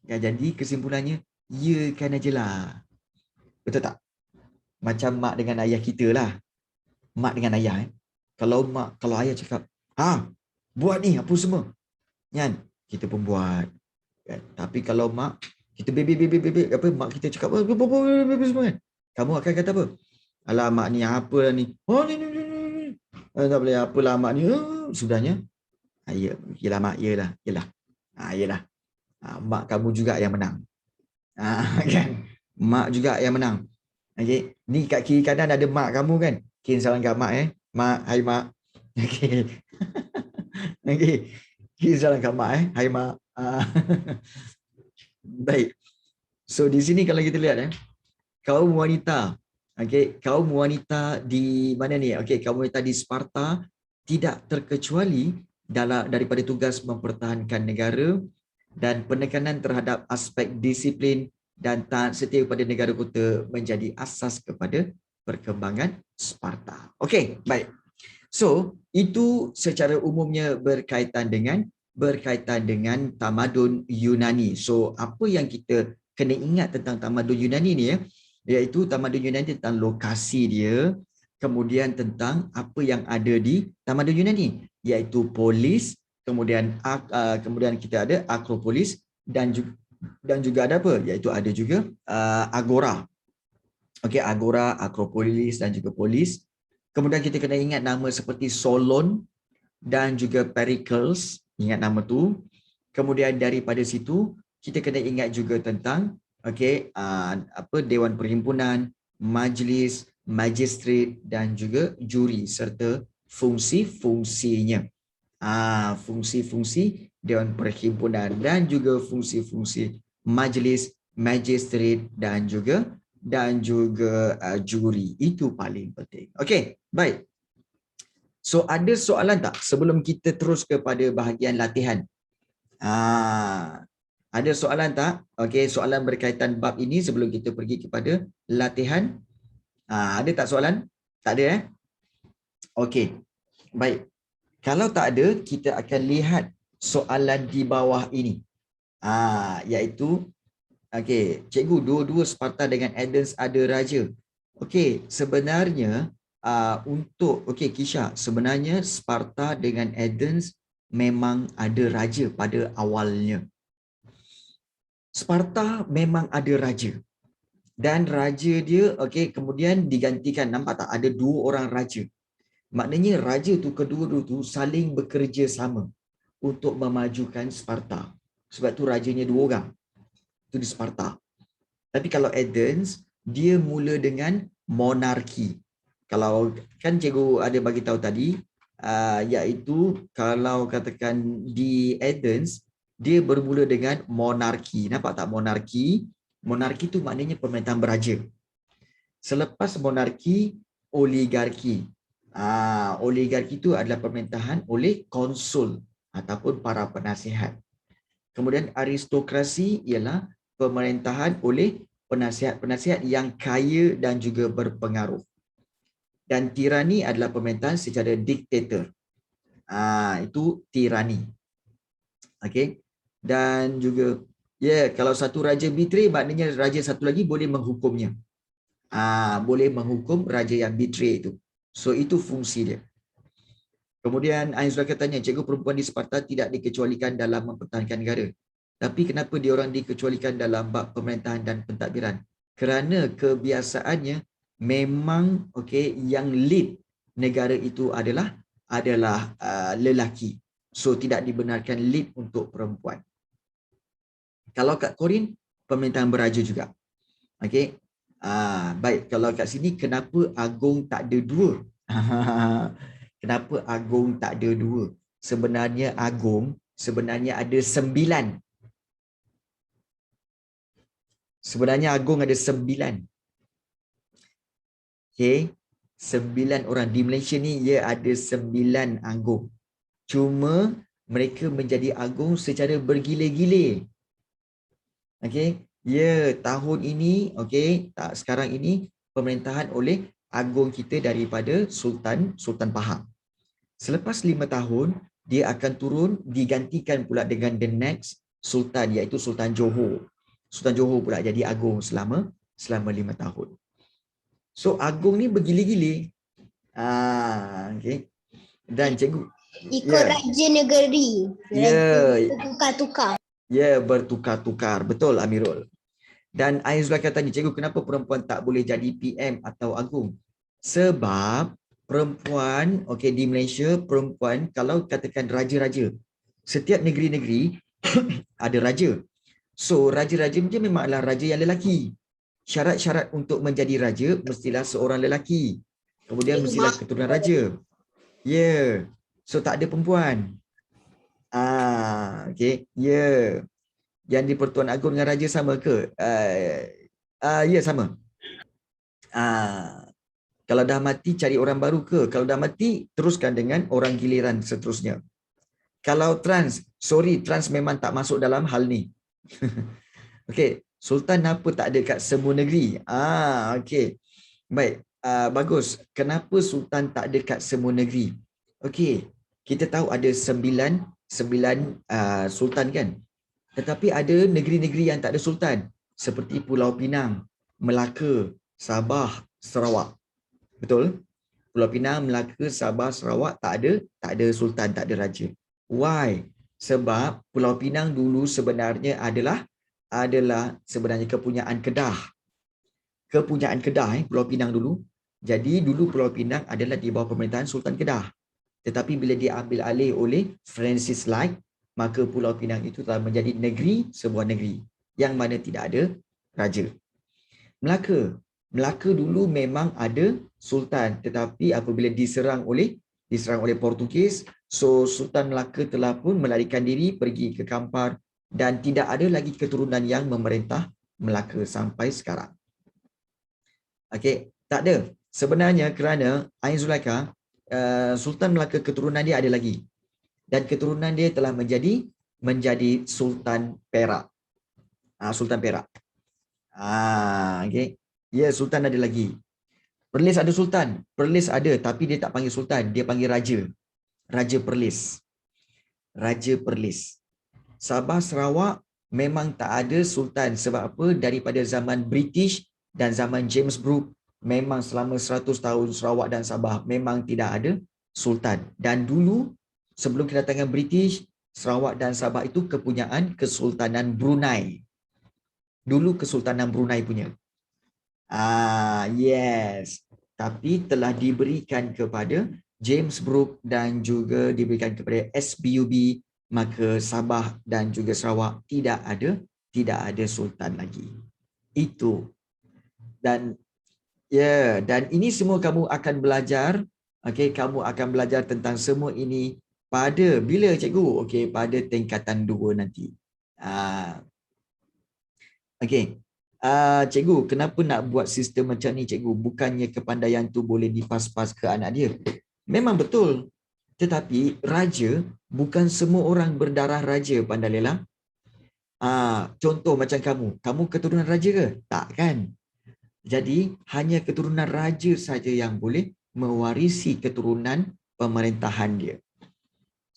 Jadi kesimpulannya, ya kan ajalah. Betul tak? Macam mak dengan ayah kita lah. Mak dengan ayah. Kalau ayah cakap, buat ni apa semua. Kan? Kita pun buat. Kan? Tapi kalau mak Kita bebek apa mak kita cakap apa semua kan. Kamu akan kata apa? Alah mak ni apa lah ni? Oh ni. Tak boleh apalah mak ni. Sudahnya. Ya, yalah mak, yalah. Yalah. Mak kamu juga yang menang. Kan? Mak juga yang menang. Okey, ni kat kiri kanan ada mak kamu kan? Kin salam kat mak Mak, hai mak. Okey. Okey. Kin salam kat mak hai mak. Baik. So di sini kalau kita lihat kaum wanita, okey, kaum wanita di mana ni? Okey, kaum wanita di Sparta tidak terkecuali daripada tugas mempertahankan negara dan penekanan terhadap aspek disiplin dan taat setia kepada negara kota menjadi asas kepada perkembangan Sparta. Okey, baik. So, itu secara umumnya berkaitan dengan tamadun Yunani. So, apa yang kita kena ingat tentang tamadun Yunani ni iaitu tamadun Yunani tentang lokasi dia, kemudian tentang apa yang ada di tamadun Yunani, iaitu polis, kemudian kita ada Akropolis dan juga ada apa? Iaitu ada juga agora. Okey, agora, Akropolis dan juga polis. Kemudian kita kena ingat nama seperti Solon dan juga Pericles, ingat nama tu. Kemudian daripada situ kita kena ingat juga tentang Dewan Perhimpunan, majlis, magistrat dan juga juri serta fungsi-fungsinya. Fungsi-fungsi Dewan Perhimpunan dan juga fungsi-fungsi majlis, magistrat dan juga juri. Itu paling penting. Okey, baik. So ada soalan tak sebelum kita terus kepada bahagian latihan? Ada soalan tak? Okey, soalan berkaitan bab ini sebelum kita pergi kepada latihan. Ada tak soalan? Tak ada Okey. Baik. Kalau tak ada, kita akan lihat soalan di bawah ini. Iaitu cikgu, dua-dua Sparta dengan Athens ada raja. Sebenarnya Kisha, sebenarnya Sparta dengan Athens memang ada raja pada awalnya. Sparta memang ada raja. Dan raja dia kemudian digantikan. Nampak tak? Ada dua orang raja. Maknanya raja tu kedua-dua tu saling bekerja sama untuk memajukan Sparta. Sebab tu rajanya dua orang. Itu di Sparta. Tapi kalau Athens, dia mula dengan monarki. Kalau kan cikgu ada bagi tahu tadi, iaitu kalau katakan di Athens, dia bermula dengan monarki. Nampak tak monarki? Monarki tu maknanya pemerintahan beraja. Selepas monarki, oligarki. Oligarki itu adalah pemerintahan oleh konsul ataupun para penasihat. Kemudian aristokrasi ialah pemerintahan oleh penasihat-penasihat yang kaya dan juga berpengaruh. Dan tirani adalah pemerintahan secara diktator. Itu tirani. Okey. Dan juga kalau satu raja betray, maknanya raja satu lagi boleh menghukumnya. Boleh menghukum raja yang betray itu. So itu fungsi dia. Kemudian Aizra katanya, cikgu, perempuan di Sparta tidak dikecualikan dalam mempertahankan negara. Tapi kenapa diorang dikecualikan dalam bab pemerintahan dan pentadbiran? Kerana kebiasaannya memang yang lead negara itu adalah lelaki. So tidak dibenarkan lead untuk perempuan. Kalau kat Korin, pemerintahan beraja juga. Baik, kalau kat sini kenapa agung tak ada dua? Kenapa agung tak ada dua? Sebenarnya agung ada 9. Sebenarnya agung ada 9. 9 orang. Di Malaysia ni ia ada 9 agung. Cuma mereka menjadi agung secara bergilir-gilir. Tahun ini, sekarang ini pemerintahan oleh agung kita daripada Sultan Pahang. Selepas 5 tahun, dia akan turun digantikan pula dengan the next sultan, iaitu Sultan Johor. Sultan Johor pula jadi agung selama 5 tahun. So agung ni bergilir-gilir. Dan cikgu ikut raja negeri. Tukar-tukar. Ya, bertukar-tukar. Betul, Amirul. Dan Ain Zulaikha tanya, cikgu, kenapa perempuan tak boleh jadi PM atau agung? Sebab perempuan, okey, di Malaysia, perempuan kalau katakan raja-raja, setiap negeri-negeri ada raja. So, raja-raja dia memang adalah raja yang lelaki. Syarat-syarat untuk menjadi raja mestilah seorang lelaki. Kemudian mestilah keturunan raja. Ya. Yeah. So, tak ada perempuan. Okey. Ya. Yeah. Yang di Pertuan Agong dengan raja sama ke? Ya, sama. Kalau dah mati cari orang baru ke? Kalau dah mati teruskan dengan orang giliran seterusnya. Kalau trans memang tak masuk dalam hal ni. Okey, sultan apa tak ada kat semua negeri? Okey. Baik, bagus. Kenapa sultan tak ada kat semua negeri? Okey, kita tahu ada sembilan sultan kan? Tetapi ada negeri-negeri yang tak ada sultan seperti Pulau Pinang, Melaka, Sabah, Sarawak. Betul? Pulau Pinang, Melaka, Sabah, Sarawak tak ada sultan, tak ada raja. Why? Sebab Pulau Pinang dulu sebenarnya adalah sebenarnya kepunyaan Kedah. Kepunyaan Kedah, Pulau Pinang dulu. Jadi dulu Pulau Pinang adalah di bawah pemerintahan Sultan Kedah. Tetapi bila diambil alih oleh Francis Light, maka Pulau Pinang itu telah menjadi negeri, sebuah negeri yang mana tidak ada raja. Melaka. Melaka dulu memang ada sultan, tetapi apabila diserang oleh Portugis, so Sultan Melaka telah pun melarikan diri pergi ke Kampar dan tidak ada lagi keturunan yang memerintah Melaka sampai sekarang. Okey, tak ada. Sebenarnya kerana Ain Zulaikha, Sultan Melaka keturunan dia ada lagi. Dan keturunan dia telah menjadi Sultan Perak. Sultan Perak. Okey. Ya, Sultan ada lagi. Perlis ada Sultan. Perlis ada tapi dia tak panggil Sultan, dia panggil Raja. Raja Perlis. Raja Perlis. Sabah Sarawak memang tak ada Sultan. Sebab apa? Daripada zaman British dan zaman James Brooke, memang selama 100 tahun Sarawak dan Sabah memang tidak ada Sultan. Dan dulu sebelum kedatangan British, Sarawak dan Sabah itu kepunyaan Kesultanan Brunei. Dulu Kesultanan Brunei punya. Yes. Tapi telah diberikan kepada James Brooke dan juga diberikan kepada SBUB, maka Sabah dan juga Sarawak tidak ada sultan lagi. Itu. Dan dan ini semua kamu akan belajar, okey, kamu akan belajar tentang semua ini pada bila cikgu? Okey, pada tingkatan 2 nanti. Okey. Cikgu, kenapa nak buat sistem macam ni, cikgu? Bukannya kepandaian tu boleh dipas-pas ke anak dia? Memang betul. Tetapi raja, bukan semua orang berdarah raja, Pandai Lelang. Contoh macam kamu keturunan raja ke? Tak kan? Jadi, hanya keturunan raja saja yang boleh mewarisi keturunan pemerintahan dia.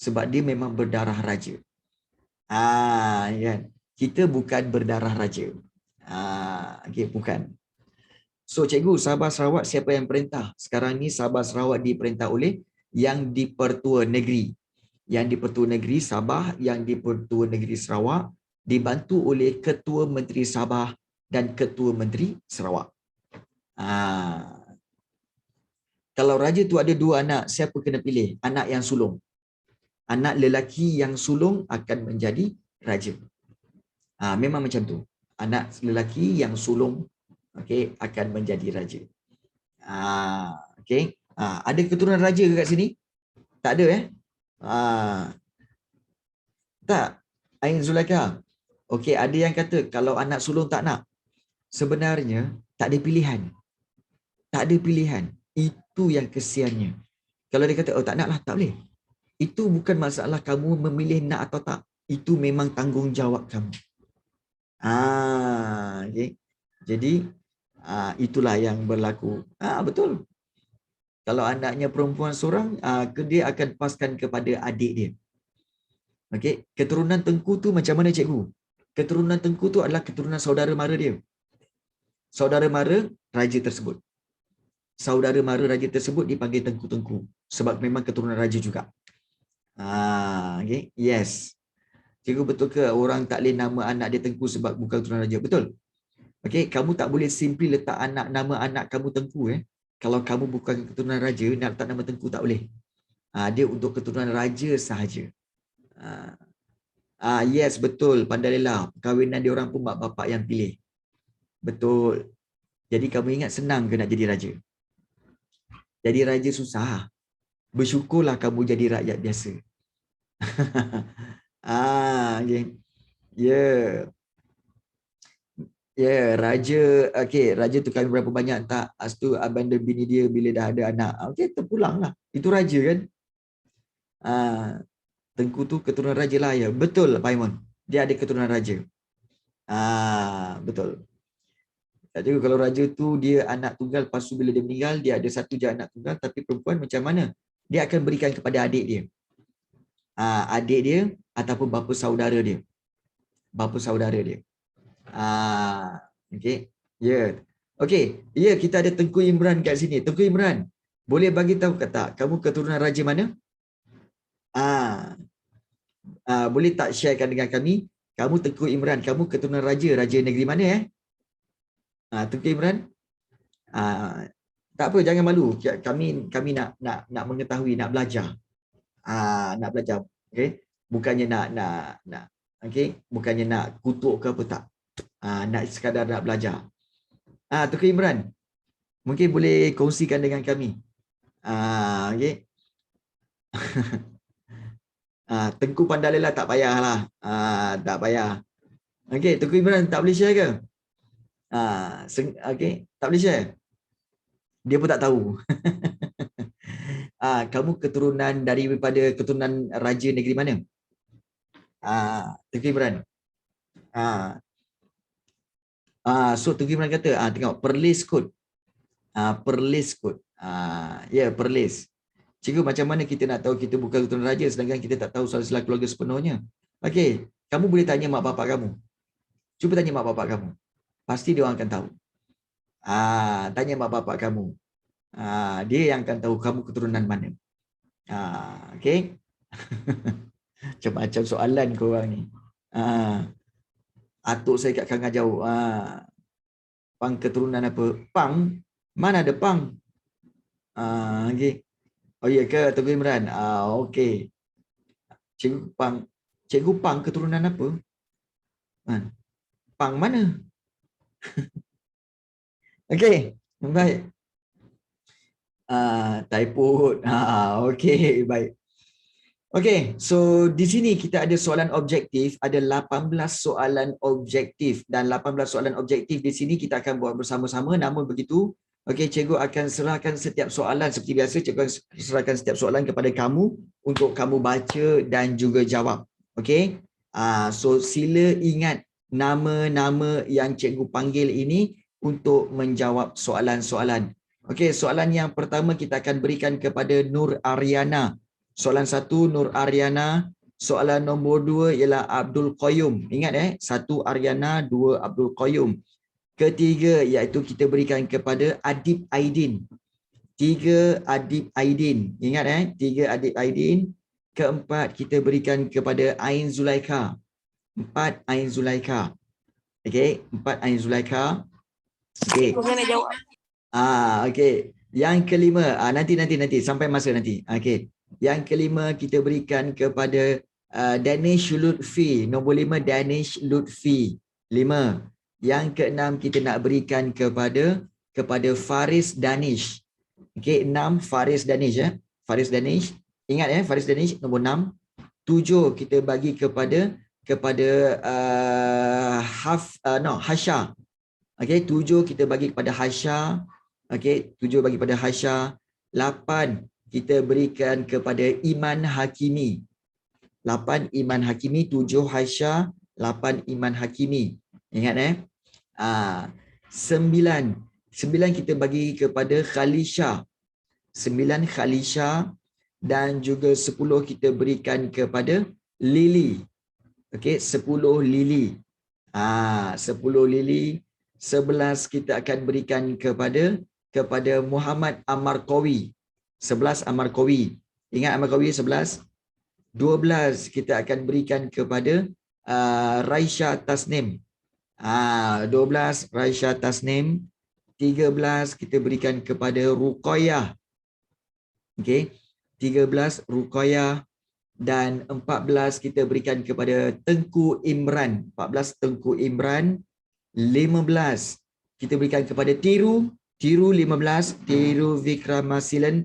Sebab dia memang berdarah raja. Kan? Kita bukan berdarah raja. Okay, bukan. So, cikgu, Sabah Sarawak siapa yang perintah? Sekarang ni Sabah Sarawak diperintah oleh yang di-Pertua Negeri. Yang di-Pertua Negeri Sabah, yang di-Pertua Negeri Sarawak, dibantu oleh Ketua Menteri Sabah dan Ketua Menteri Sarawak. Kalau raja tu ada 2 anak, siapa kena pilih? Anak yang sulung. Anak lelaki yang sulung akan menjadi raja. Memang macam tu. Anak lelaki yang sulung, okey, akan menjadi raja. Okey. Ada keturunan raja ke kat sini? Tak ada tak. Ain Zulaikha. Okey, ada yang kata kalau anak sulung tak nak. Sebenarnya tak ada pilihan. Tak ada pilihan. Itu yang kesiannya. Kalau dia kata, oh tak nak lah, tak boleh. Itu bukan masalah kamu memilih nak atau tak. Itu memang tanggungjawab kamu. Okay. Jadi, itulah yang berlaku. Betul. Kalau anaknya perempuan seorang, dia akan paskan kepada adik dia. Okay. Keturunan Tengku tu macam mana, cikgu? Keturunan Tengku tu adalah keturunan saudara mara dia. Saudara mara raja tersebut. Saudara mara raja tersebut dipanggil Tengku-Tengku. Sebab memang keturunan raja juga. Okay. Yes. Cikgu, betul ke orang tak boleh nama anak dia Tengku sebab bukan keturunan raja? Betul. Okey, kamu tak boleh simply letak nama anak kamu Tengku Kalau kamu bukan keturunan raja, nak letak nama Tengku tak boleh. Dia untuk keturunan raja sahaja. Yes, betul. Pandai Lela. Perkahwinan dia orang pun mak bapak yang pilih. Betul. Jadi kamu ingat senang ke nak jadi raja? Jadi raja susah. Bersyukurlah kamu jadi rakyat biasa. Okay. Raja, raja tu kahwin berapa banyak tak? Lepas tu abandon bini dia bila dah ada anak. Terpulanglah. Itu raja kan? Tengku tu keturunan raja lah ya. Betul, Pak Iman. Dia ada keturunan raja. Betul. Jadi kalau raja tu dia anak tunggal, lepas tu bila dia meninggal, dia ada satu je anak tunggal, tapi perempuan macam mana? Dia akan berikan kepada adik dia. Adik dia ataupun bapa saudara dia. Bapa saudara dia. Okey. Okey. Kita ada Tengku Imran kat sini. Tengku Imran, boleh bagi tahu ke tak kamu keturunan raja mana? Boleh tak sharekan dengan kami? Kamu Tengku Imran, kamu keturunan raja negeri mana Tengku Imran? Tak apa, jangan malu. Kami nak mengetahui, nak belajar. Nak belajar. Okey. Bukannya nak okey, bukannya nak kutuk ke apa tak. Nak sekadar nak belajar. Tengku Imran, mungkin boleh kongsikan dengan kami. Okey. Tengku Pandai Lela tak payahlah. Tak payah. Okey, Tengku Imran tak boleh share ke? Okey, tak boleh share. Dia pun tak tahu. Kamu keturunan daripada keturunan raja negeri mana? Tengku Imran. So Tengku Imran kata, tengok Perlis kot. Perlis kot. Perlis. Cikgu, macam mana kita nak tahu kita bukan keturunan raja sedangkan kita tak tahu silsilah keluarga sepenuhnya? Okey, kamu boleh tanya mak bapak kamu. Cuba tanya mak bapak kamu. Pasti dia orang akan tahu. Tanya mak bapak kamu. Dia yang akan tahu kamu keturunan mana. Okey. Macam-macam soalan korang ni. Atuk saya kat Kang Ajau. Pang keturunan apa? Pang? Mana ada Pang? Okey. Oh ya ke Tengku Imran? Okey. Cikgu Pang keturunan apa? Pang mana? Okey, baik. Typhoon. Okey, baik. Okey, so di sini kita ada soalan objektif, ada 18 soalan objektif dan 18 soalan objektif di sini kita akan buat bersama-sama. Namun begitu, okey, cikgu akan serahkan setiap soalan seperti biasa, cikgu akan serahkan setiap soalan kepada kamu untuk kamu baca dan juga jawab. Okey? So sila ingat nama-nama yang cikgu panggil ini untuk menjawab soalan-soalan. Okey, soalan yang pertama kita akan berikan kepada Nur Ariana. Soalan 1 Nur Ariana, soalan nombor 2 ialah Abdul Qayyum. Ingat 1 Ariana, 2 Abdul Qayyum. Ketiga iaitu kita berikan kepada Adib Aidin. 3 Adib Aidin. Ingat 3 Adib Aidin. Keempat kita berikan kepada Ain Zulaikha. 4 Ain Zulaikha. Okey, 4 Ain Zulaikha. Okey. Okey. Yang kelima, nanti sampai masa nanti. Okey. Yang kelima kita berikan kepada Danish Lutfi. Nombor 5 Danish Lutfi. 5. Yang keenam kita nak berikan kepada Faris Danish. Okey, 6 Faris Danish Faris Danish. Ingat Faris Danish nombor 6. 7 kita bagi kepada Hasha. Okey, 7 kita bagi kepada Hasha. Okey, 7 bagi kepada Hasha. 8 kita berikan kepada Iman Hakimi. 8 Iman Hakimi, 7 Hasha, 8 Iman Hakimi. Ingat 9 kita bagi kepada Khalisha. 9 Khalisha dan juga 10 kita berikan kepada Lily. Okey, 10 Lily. 10 Lily. 11 kita akan berikan kepada Muhammad Amar Qawi. 11 Amar Qawi. Ingat Amar Qawi 11? 12 kita akan berikan kepada Raisya Tasnim. 12 Raisya Tasnim. 13 kita berikan kepada Ruqayyah. Okey. 13 Ruqayyah dan 14 kita berikan kepada Tengku Imran. 14 Tengku Imran. 15 kita berikan kepada Tiru. Tiru 15. Tiru Vikramasilan.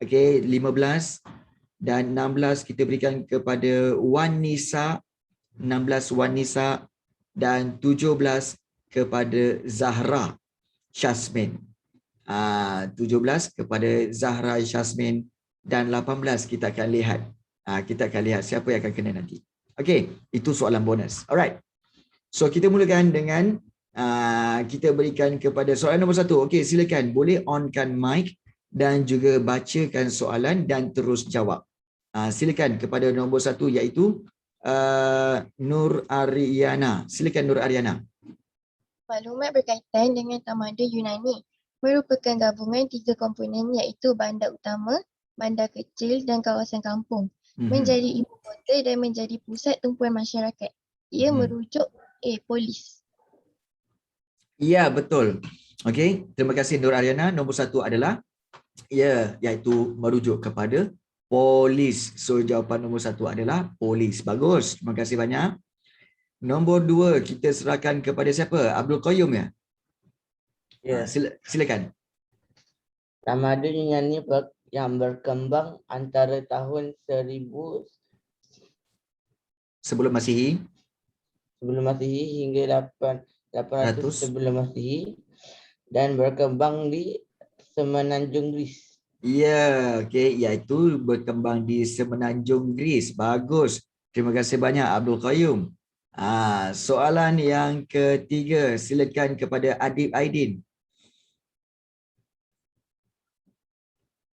Okey, 15. Dan 16 kita berikan kepada Wan Nisa. 16 Wan Nisa. Dan 17 kepada Zahra Syasmin. 17 kepada Zahra Syasmin. Dan 18 kita akan lihat. Kita akan lihat siapa yang akan kena nanti. Okey, itu soalan bonus. Alright. So kita mulakan dengan kita berikan kepada soalan nombor 1. Okey, silakan boleh onkan mic dan juga bacakan soalan dan terus jawab. Silakan kepada nombor 1 iaitu Nur Ariana. Silakan Nur Ariana. Maklumat berkaitan dengan Tamadun Yunani merupakan gabungan 3 komponen iaitu bandar utama, bandar kecil dan kawasan kampung. Menjadi ibu kota dan menjadi pusat tumpuan masyarakat. Ia merujuk polis. Ya, betul. Okey, terima kasih Nur Ariana. Nombor 1 adalah iaitu merujuk kepada polis. So jawapan nombor 1 adalah polis. Bagus. Terima kasih banyak. Nombor 2 kita serahkan kepada siapa? Abdul Qayyum ya? Ya. Silakan. Tamadun Yunani yang berkembang antara tahun 1000 sebelum Masihi hingga 800 sebelum Masihi dan berkembang di Semenanjung Greece. Ya, okey, iaitu berkembang di Semenanjung Greece. Bagus. Terima kasih banyak Abdul Qayyum. Soalan yang ketiga, silakan kepada Adib Aidin.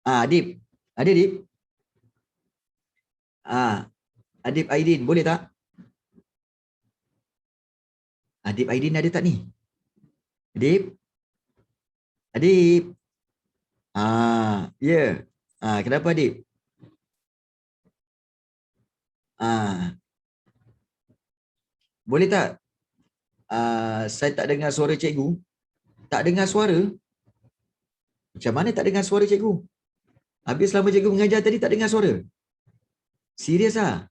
Adib. Ada Adib? Adib Aidin, boleh tak? Adib Aidin ada tak ni? Adib? Adib? Ya. Kenapa Adib? Boleh tak? Saya tak dengar suara cikgu. Tak dengar suara? Macam mana tak dengar suara cikgu? Habis selama cikgu mengajar tadi tak dengar suara? Serius lah?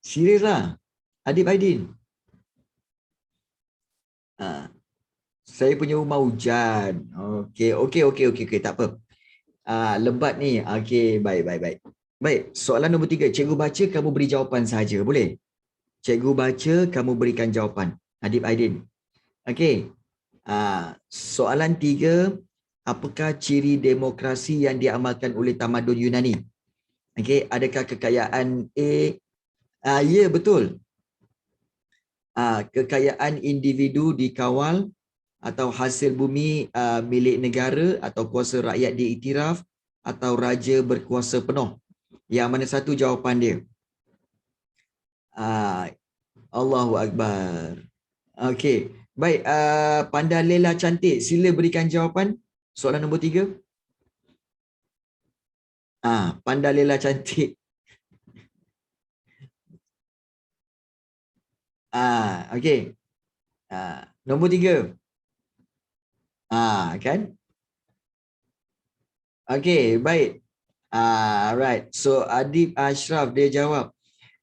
Serius lah? Adib Aidin? Saya punya rumah hujan. Okey, tak apa. Lebat ni. Okey, baik. Baik, soalan nombor 3. Cikgu baca, kamu beri jawapan sahaja. Boleh? Cikgu baca, kamu berikan jawapan. Adib Aidin. Okey. Soalan 3. Apakah ciri demokrasi yang diamalkan oleh tamadun Yunani? Okey, adakah kekayaan A? Ya, betul. Kekayaan individu dikawal atau hasil bumi milik negara atau kuasa rakyat diiktiraf atau raja berkuasa penuh. Yang mana satu jawapan dia? Allahu Akbar. Okey. Baik, Panda Lela cantik, sila berikan jawapan soalan nombor 3. Panda Lela cantik. Okey. Nombor 3. Kan? Okey, baik. Right. So Adib Ashraf dia jawab.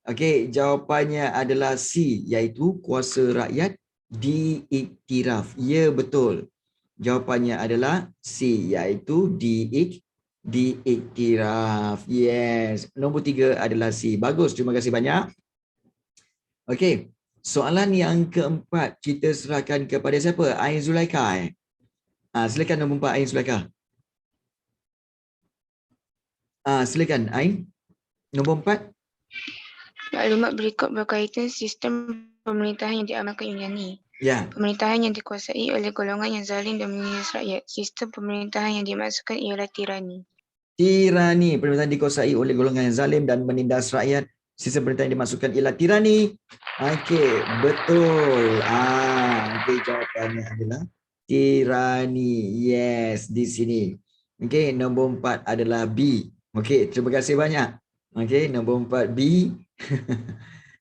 Okey, jawapannya adalah C, iaitu kuasa rakyat diiktiraf. Ya, betul. Jawapannya adalah C, iaitu diiktiraf. Yes. Nombor 3 adalah C. Bagus, terima kasih banyak. Okey, soalan yang keempat kita serahkan kepada siapa? Ain Zulaikha. Silakan nombor 4 Ain Zulaikha. Silakan Ain. Nombor 4. Maklumat berikut berkaitan sistem pemerintahan yang diamalkan Yunani. Ya. Pemerintahan yang dikuasai oleh golongan yang zalim dan menindas rakyat. Sistem pemerintahan yang dimaksudkan ialah tirani. Tirani, pemerintahan dikuasai oleh golongan yang zalim dan menindas rakyat. Sistem pemerintahan yang dimaksudkan ialah tirani. Okey, betul. Okey, jawapannya adalah tirani. Yes, di sini. Okey, nombor 4 adalah B. Okey, terima kasih banyak. Okey, nombor 4B.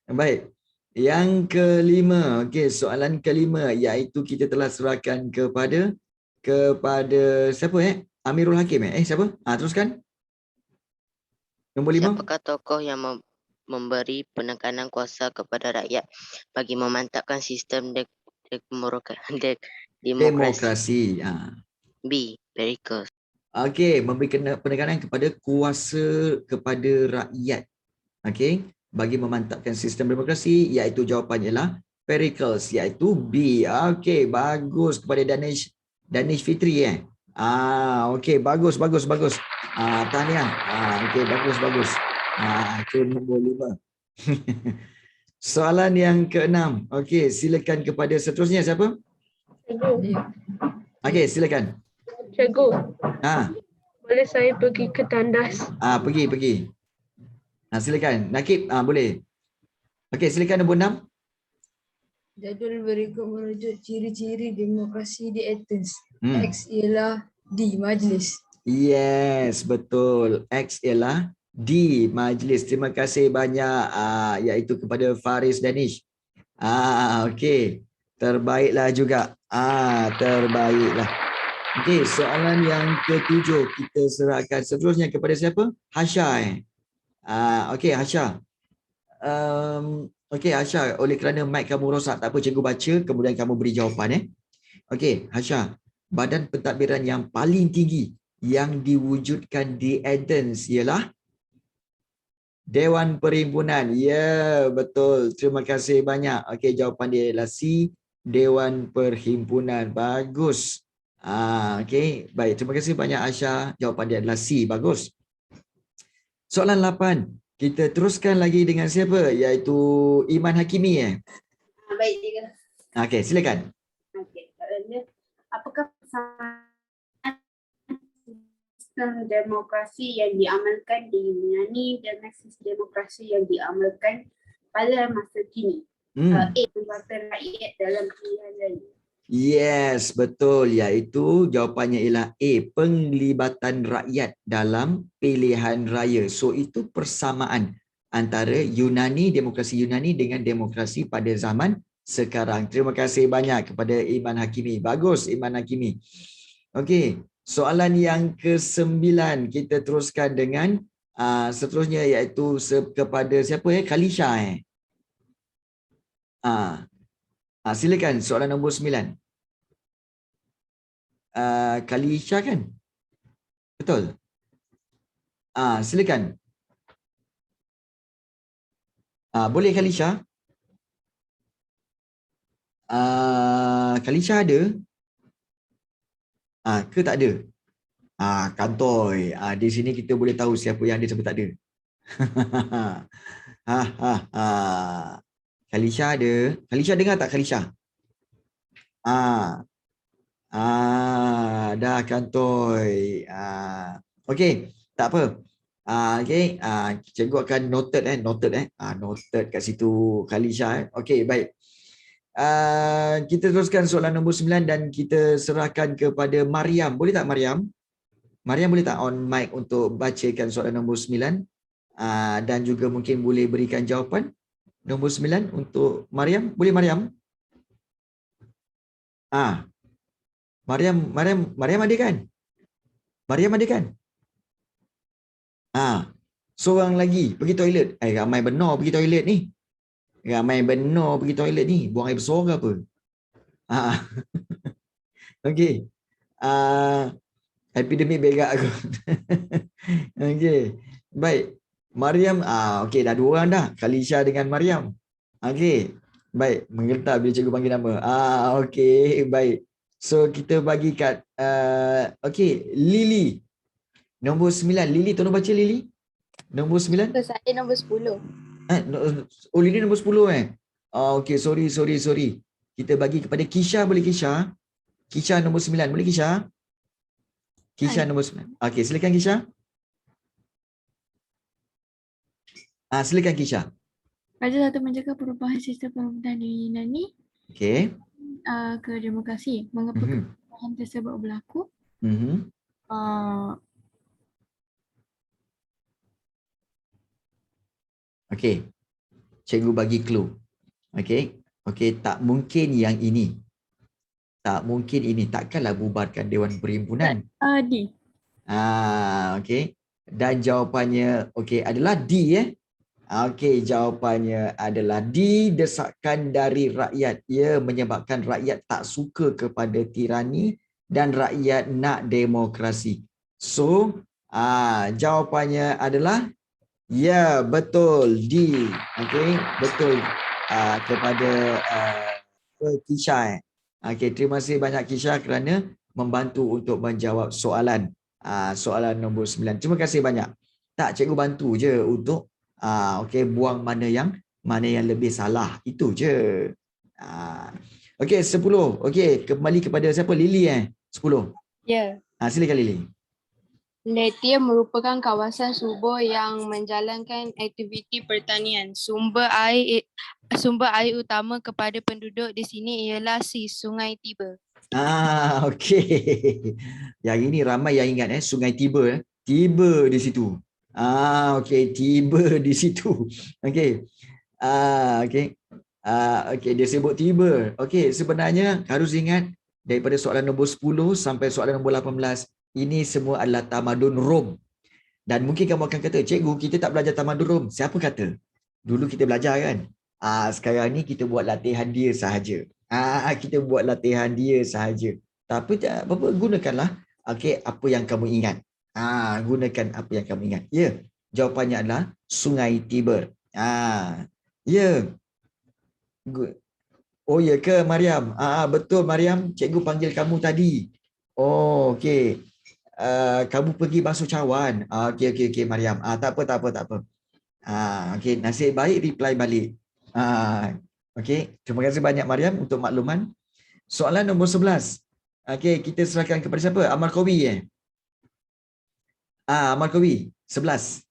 Baik. Yang kelima, okey, soalan kelima iaitu kita telah serahkan kepada siapa Amirul Hakim siapa? Teruskan. Nombor 5. Siapakah tokoh yang memberi penekanan kuasa kepada rakyat bagi memantapkan sistem demokrasi? Demokrasi. B. Pericles. Okey, memberi penekanan kepada kuasa kepada rakyat. Okey, bagi memantapkan sistem demokrasi iaitu jawapannya ialah Pericles iaitu B. Okey, bagus kepada Danish Fitri okey, bagus. Tahniah. Okey, bagus. Itu nombor 5. Soalan yang ke-6. Okey, silakan kepada seterusnya siapa? Cikgu. Okey, silakan. Cikgu. Boleh saya pergi ke tandas? Pergi. Silakan. Nakib, boleh. Okey, silakan nombor 6. Jadual berikut merujuk ciri-ciri demokrasi di Athens. X ialah D, majlis. Yes, betul. X ialah D, majlis. Terima kasih banyak iaitu kepada Faris Danish. Okey. Terbaiklah juga. Terbaiklah. Okey, soalan yang ke-7 kita serahkan seterusnya kepada siapa? Hasha. Okey, Hasha. Okey, Hasha, oleh kerana mic kamu rosak, tak apa, cikgu baca kemudian kamu beri jawapan Okey, Hasha. Badan pentadbiran yang paling tinggi yang diwujudkan di Athens ialah Dewan Perhimpunan. Ya, betul. Terima kasih banyak. Okey, jawapan dia ialah C, Dewan Perhimpunan. Bagus. Okey, baik. Terima kasih banyak Asha. Jawapan dia adalah C. Bagus. Soalan 8. Kita teruskan lagi dengan siapa? Iaitu Iman Hakimi Baik, Cikgu. Okey, silakan. Okey, soalannya, apakah sistem demokrasi yang diamalkan di Yunani dengan sistem demokrasi yang diamalkan pada masa kini? A. Pelibatan rakyat dalam pilihan raya. Yes, betul. Iaitu jawapannya ialah A. Penglibatan rakyat dalam pilihan raya. So, itu persamaan antara demokrasi Yunani dengan demokrasi pada zaman sekarang. Terima kasih banyak kepada Iman Hakimi. Bagus, Iman Hakimi. Okey, soalan yang ke-9 kita teruskan dengan seterusnya iaitu kepada siapa Khalisha silakan soalan nombor 9. Khalisha kan? Betul. Silakan. Boleh Khalisha? Khalisha ada? Ke tak ada? Kantoi. Di sini kita boleh tahu siapa yang ada, siapa tak ada. Khalisha ada. Khalisha dengar tak Khalisha? Dah kantoi. Okey, tak apa. Okey, cikgu akan noted noted kat situ Khalisha Okey, baik. Kita teruskan soalan nombor 9 dan kita serahkan kepada Mariam. Boleh tak Mariam? Mariam boleh tak on mic untuk bacakan soalan nombor 9? Dan juga mungkin boleh berikan jawapan nombor 9 untuk Mariam. Boleh Mariam? Mariam ada kan? Mariam ada kan? Seorang lagi pergi toilet. Ramai benar pergi toilet ni. Ramai benar pergi toilet ni. Buang air besar ke apa? Okey. Epidemik berak aku. Okey. Baik. Mariam, okey, dah 2 orang dah. Khalisha dengan Mariam. Okey. Baik, menggetar bila cikgu panggil nama. Okey, baik. So kita bagi kat okey, Lily. Nombor 9. Lily, tolong baca Lily. Nombor 9. Saya nombor 10. Lily nombor 10 okey, sorry. Kita bagi kepada Kisha, boleh Kisha? Kisha nombor 9, boleh Kisha? Kisha nombor 9. Okey, silakan Kisha. Silakan Kisha. Raja satu menjaga perubahan sistem pemerintahan di Yunani ke demokrasi. Mengapa perubahan tersebut berlaku? Okey. Cikgu bagi clue. Okey. Okey, tak mungkin yang ini. Tak mungkin ini. Takkanlah bubarkan Dewan Perhimpunan. D. Okey. Dan jawapannya okey adalah D Okey, jawapannya adalah desakan dari rakyat. Ia menyebabkan rakyat tak suka kepada tirani dan rakyat nak demokrasi. So, jawapannya adalah ya, betul D. Okey, betul kepada Kisha. Okey, terima kasih banyak Kisha kerana membantu untuk menjawab soalan soalan nombor 9. Terima kasih banyak. Tak, cikgu bantu je untuk okey, buang mana yang lebih salah. Itu je. Okey, 10. Okey, kembali kepada siapa? Lily 10. Ya. Silakan Lily. Letia merupakan kawasan subur yang menjalankan aktiviti pertanian. Sumber air utama kepada penduduk di sini ialah Sungai Tiber. Okey. Yang ini ramai yang ingat Sungai Tiber. Tiber di situ. Okey, tiba di situ. Okey. Okey. Okey, dia sebut tiba. Okey, sebenarnya harus ingat daripada soalan nombor 10 sampai soalan nombor 18, ini semua adalah tamadun Rom. Dan mungkin kamu akan kata, cikgu, kita tak belajar tamadun Rom. Siapa kata? Dulu kita belajar kan? Sekarang ni kita buat latihan dia sahaja. Kita buat latihan dia sahaja. Tapi tak apa-apa, gunakanlah okey, apa yang kamu ingat. Gunakan apa yang kamu ingat. Ya, jawapannya adalah Sungai Tiber. Ya. Oh ya ke Mariam? Betul Mariam, cikgu panggil kamu tadi. Oh, okey. Kamu pergi basuh cawan. Okey Mariam. Tak apa. Okey, nasib baik reply balik. Okey, terima kasih banyak Mariam untuk makluman. Soalan nombor 11. Okey, kita serahkan kepada siapa? Amal Qawi Amal Qawi, 11.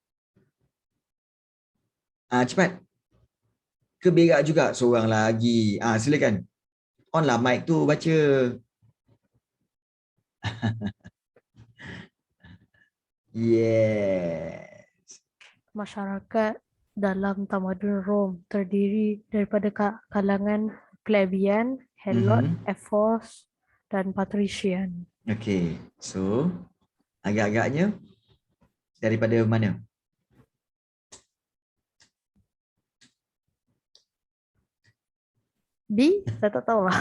Cepat. Keberak juga seorang lagi. Silakan. On lah mic tu baca. Yes. Masyarakat dalam tamadun Rom terdiri daripada kalangan plebeian, helot, ephors dan patrician. Okey. So, agak-agaknya daripada mana? B? Saya tak tahulah.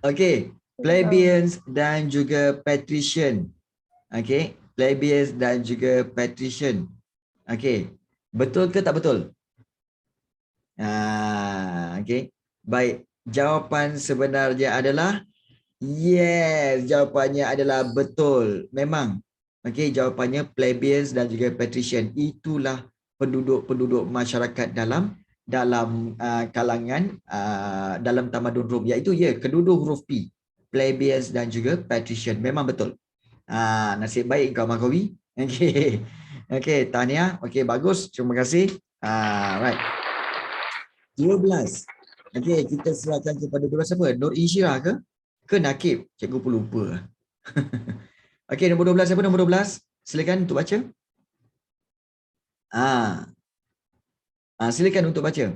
Okey. Plebeians dan juga patrician. Okey. Plebeians dan juga patrician. Okey. Betul ke tak betul? Okey. Baik. Jawapan sebenarnya adalah yes. Jawapannya adalah betul. Memang. Okey, jawapannya plebeians dan juga patrician. Itulah penduduk-penduduk masyarakat dalam kalangan dalam tamadun Rom, iaitu kedua-dua huruf P. Plebeians dan juga patrician. Memang betul. Nasib baik kau Makawi. Okey. Okey, tahniah. Okey, bagus. Terima kasih. Right. 12. Okey, kita serahkan kepada dua siapa? Nur Insyirah ke? Ke Nakib? Cikgu pun lupa. Okey, nombor 12 siapa? Nombor 12. Silakan untuk baca. Silakan untuk baca.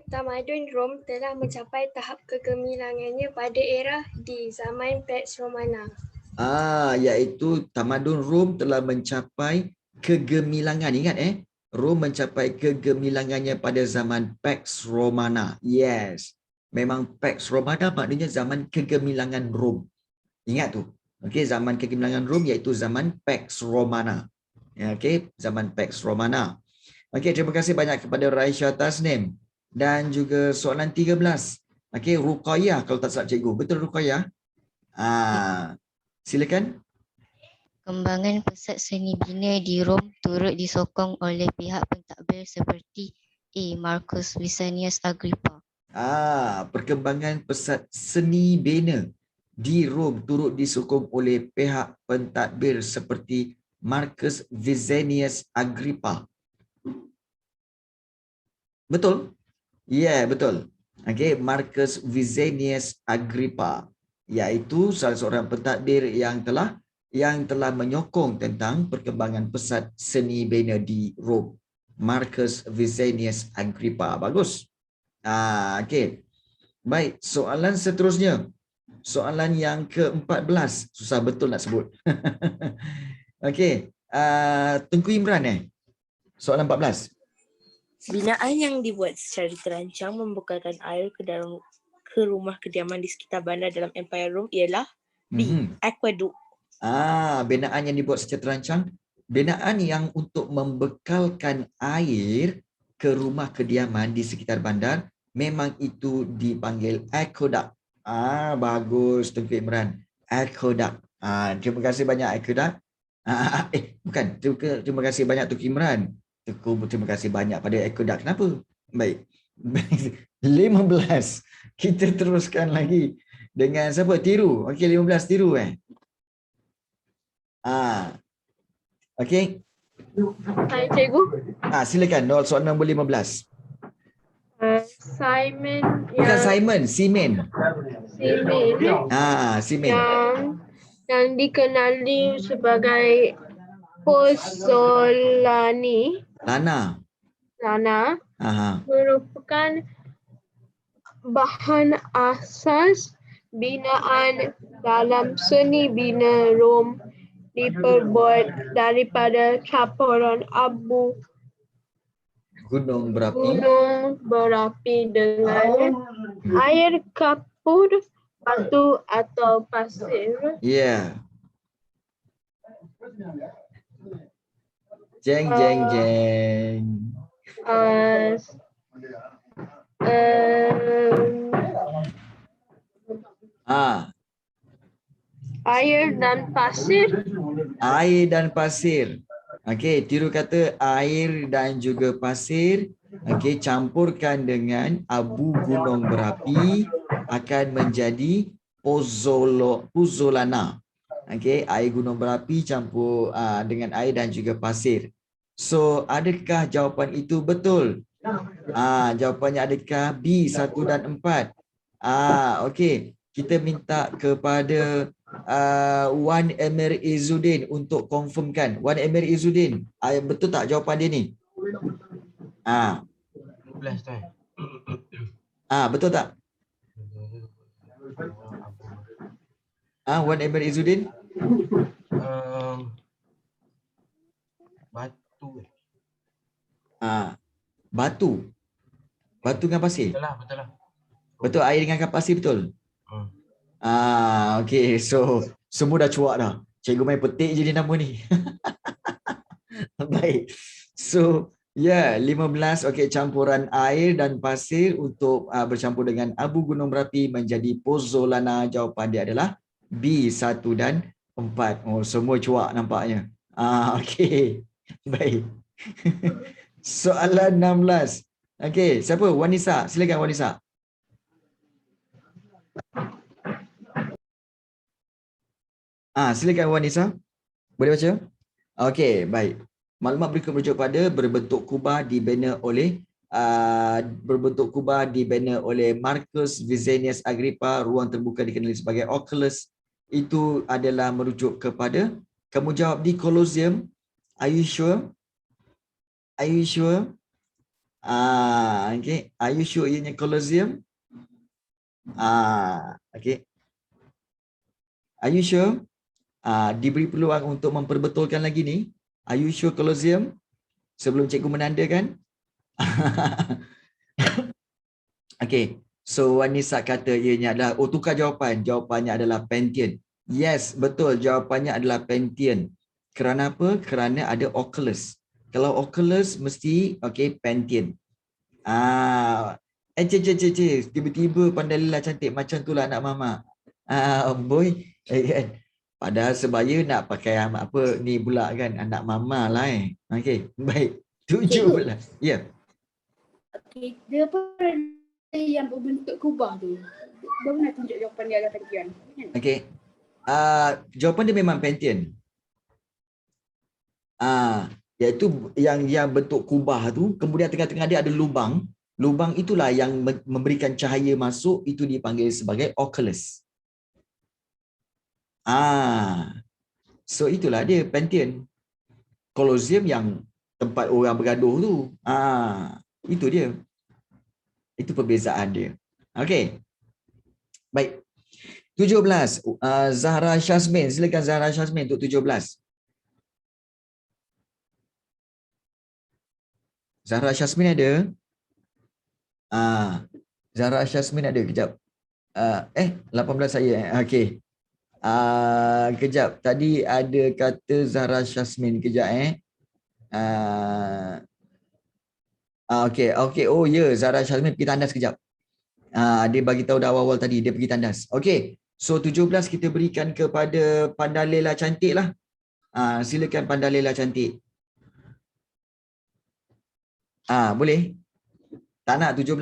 Tamadun Rom telah mencapai tahap kegemilangannya pada era di zaman Pax Romana. Iaitu tamadun Rom telah mencapai kegemilangan. Ingat Rom mencapai kegemilangannya pada zaman Pax Romana. Yes. Memang Pax Romana maknanya zaman kegemilangan Rom. Ingat tu. Okey, zaman kegemilangan Rom iaitu zaman Pax Romana. Okey, zaman Pax Romana. Okey, terima kasih banyak kepada Raisya Tasnim. Dan juga soalan 13. Okey, Ruqayyah kalau tak salah cikgu. Betul Ruqayyah? Silakan. Kembangan pesat seni bina di Rom turut disokong oleh pihak pentadbir seperti Marcus Vicinius Agrippa. Perkembangan pesat seni bina di Rom turut disokong oleh pihak pentadbir seperti Marcus Vicinius Agrippa. Betul? Ya, betul. Okey, Marcus Vicinius Agrippa, iaitu salah seorang pentadbir yang telah menyokong tentang perkembangan pesat seni bina di Rom. Marcus Vicinius Agrippa. Bagus. Okey. Baik, soalan seterusnya. Soalan yang ke-14. Susah betul nak sebut. Okey. Tengku Imran soalan 14. Binaan yang dibuat secara terancang membukakan air ke rumah kediaman di sekitar bandar dalam Empire Rome ialah B. Aqueduct. Binaan yang dibuat secara terancang, binaan yang untuk membekalkan air ke rumah kediaman di sekitar bandar, memang itu dipanggil aqueduct. Bagus Tengku Imran. Aqueduct. Terima kasih banyak aqueduct. Bukan. Terima kasih banyak Tengku Imran. Terima kasih banyak pada aqueduct. Kenapa? Baik. 15. Kita teruskan lagi dengan siapa? Tiru. Okey, 15 Tiru Okey. Hai cikgu. Silakan soalan nombor 15. Simon Bukan Simon, Simen. Simen. Yang dikenali sebagai Pozzolani. Lana merupakan bahan asas binaan dalam seni bina Rom, diperbuat daripada campuran abu gunung berapi dengan air kapur, batu atau pasir. Jeng jeng jeng. Air dan pasir. Air dan pasir. Okey, Tiru kata air dan juga pasir. Okey, campurkan dengan abu gunung berapi akan menjadi pozzolana. Okey, air gunung berapi campur dengan air dan juga pasir. So, adakah jawapan itu betul? Jawapannya adakah B 1 dan 4? Okey, kita minta kepada Wan Emir Izzuddin untuk confirmkan. Wan Emir Izzuddin, betul tak jawapan dia ni? Betul tak? Wan Emir Izzuddin? Batu. Batu dengan pasir. Betul lah. Betul, air dengan pasir betul. Okey, so semua dah cuak dah. Cikgu main petik je dia nama ni. Baik. So, 15 okey, campuran air dan pasir untuk bercampur dengan abu gunung berapi menjadi pozzolana. Jawapan dia adalah B 1 dan 4. Oh, semua cuak nampaknya. Okey. Baik. Soalan 16. Okey, siapa? Wanisa. Silakan Wanisa. Silakan Wanisa. Boleh baca? Okey, baik. Maklumat berikut merujuk pada berbentuk kubah dibina oleh Marcus Vicinius Agrippa. Ruang terbuka dikenali sebagai Oculus. Itu adalah merujuk kepada, kamu jawab di Colosseum. Are you sure? Are you sure? Okay. Are you sure ianya Colosseum? Okay. Are you sure? Diberi peluang untuk memperbetulkan lagi ni. Are you sure Colosseum? Sebelum cikgu menandakan. Okay. So Wanisa kata ianya adalah, tukar jawapan. Jawapannya adalah Pantheon. Yes, betul. Jawapannya adalah Pantheon. Kerana apa? Kerana ada Oculus. Kalau Oculus mesti Pantheon. Tiba-tiba pandai Lila cantik macam tu lah anak mama. Boy. Padahal sebaya nak pakai apa ni pula kan, anak mama lah Okey, baik. 17. Ya. Okey, dia apa yang berbentuk kubah tu? Baru nak tunjuk jawapan dia ada Pantheon. Okey. Jawapan dia memang Pantheon. Iaitu yang bentuk kubah tu, kemudian tengah-tengah dia ada lubang. Lubang itulah yang memberikan cahaya masuk, itu dipanggil sebagai Oculus. So itulah dia Pantheon. Colosseum yang tempat orang bergaduh tu. Itu dia. Itu perbezaan dia. Okey. Baik. 17. Zahra Syazmin. Silakan Zahra Syazmin untuk 17. Zahra Syazmin ada? Zahra Syazmin ada. Kejap. 18 saya. Okey. Kejap. Tadi ada kata Zahra Syazmin. Kejap Okey. Oh ya, Zahra Syazmin pergi tandas kejap. Dia bagi tahu dah awal-awal tadi dia pergi tandas. Okey. So 17 kita berikan kepada Pandalela Cantik lah. Silakan Pandalela Cantik. Boleh? Tak nak 17.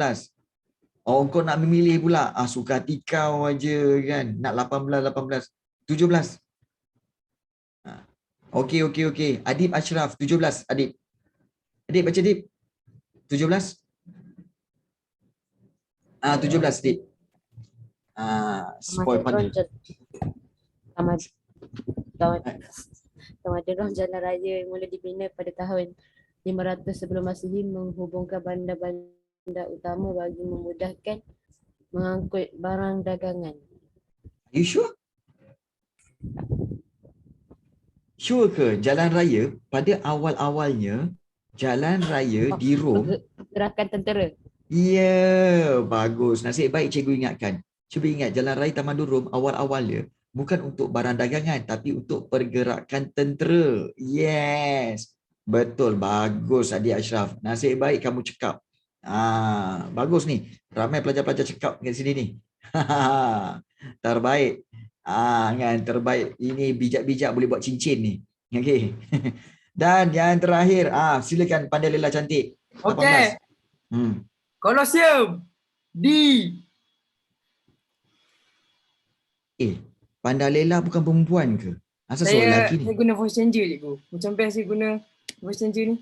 Oh, kau nak memilih pula. Suka hati kau aja kan. Nak 18. 17. Okey. Adib Ashraf 17. Adib baca Adib. 17. 17 Adib. Spoil pandai. Tamadun Rom Jalan Raya mula dibina pada tahun 500 sebelum Masihi, menghubungkan bandar-bandar utama bagi memudahkan mengangkut barang dagangan. Are you sure? Sure ke? Jalan raya pada awal-awalnya, jalan raya di Rom. Gerakan tentera. Ya, bagus. Nasib baik cikgu ingatkan. Cuba ingat, jalan raya Tamadun Rom awal-awalnya bukan untuk barang dagangan, tapi untuk pergerakan tentera. Yes. Betul, bagus Adik Ashraf. Nasib baik kamu cakap. Bagus ni. Ramai pelajar-pelajar cakap kat sini ni. Terbaik. Kan terbaik. Ini bijak-bijak boleh buat cincin ni. Okey. Dan yang terakhir, silakan Pandalela Cantik. Okey. Kolosium. D. Pandalela bukan perempuan ke? Asal soal lelaki ni? Saya guna voice changer cikgu. Macam best saya guna voice changer ni.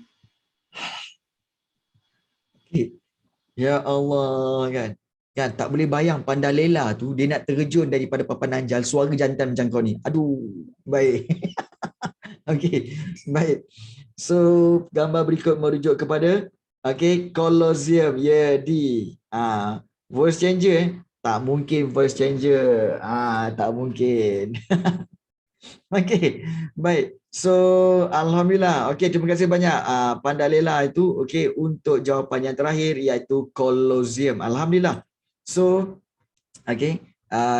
Ya Allah kan. Kan tak boleh bayang Pandalela tu dia nak terjun daripada papan anjal suara jantan macam kau ni. Aduh, baik. Okey, baik. So gambar berikut merujuk kepada Colosseum. D. Voice changer tak mungkin voice changer. Tak mungkin. Okey, baik. So alhamdulillah. Okey, terima kasih banyak Pandalela itu untuk jawapan yang terakhir iaitu Colosseum. Alhamdulillah. So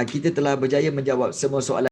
kita telah berjaya menjawab semua soalan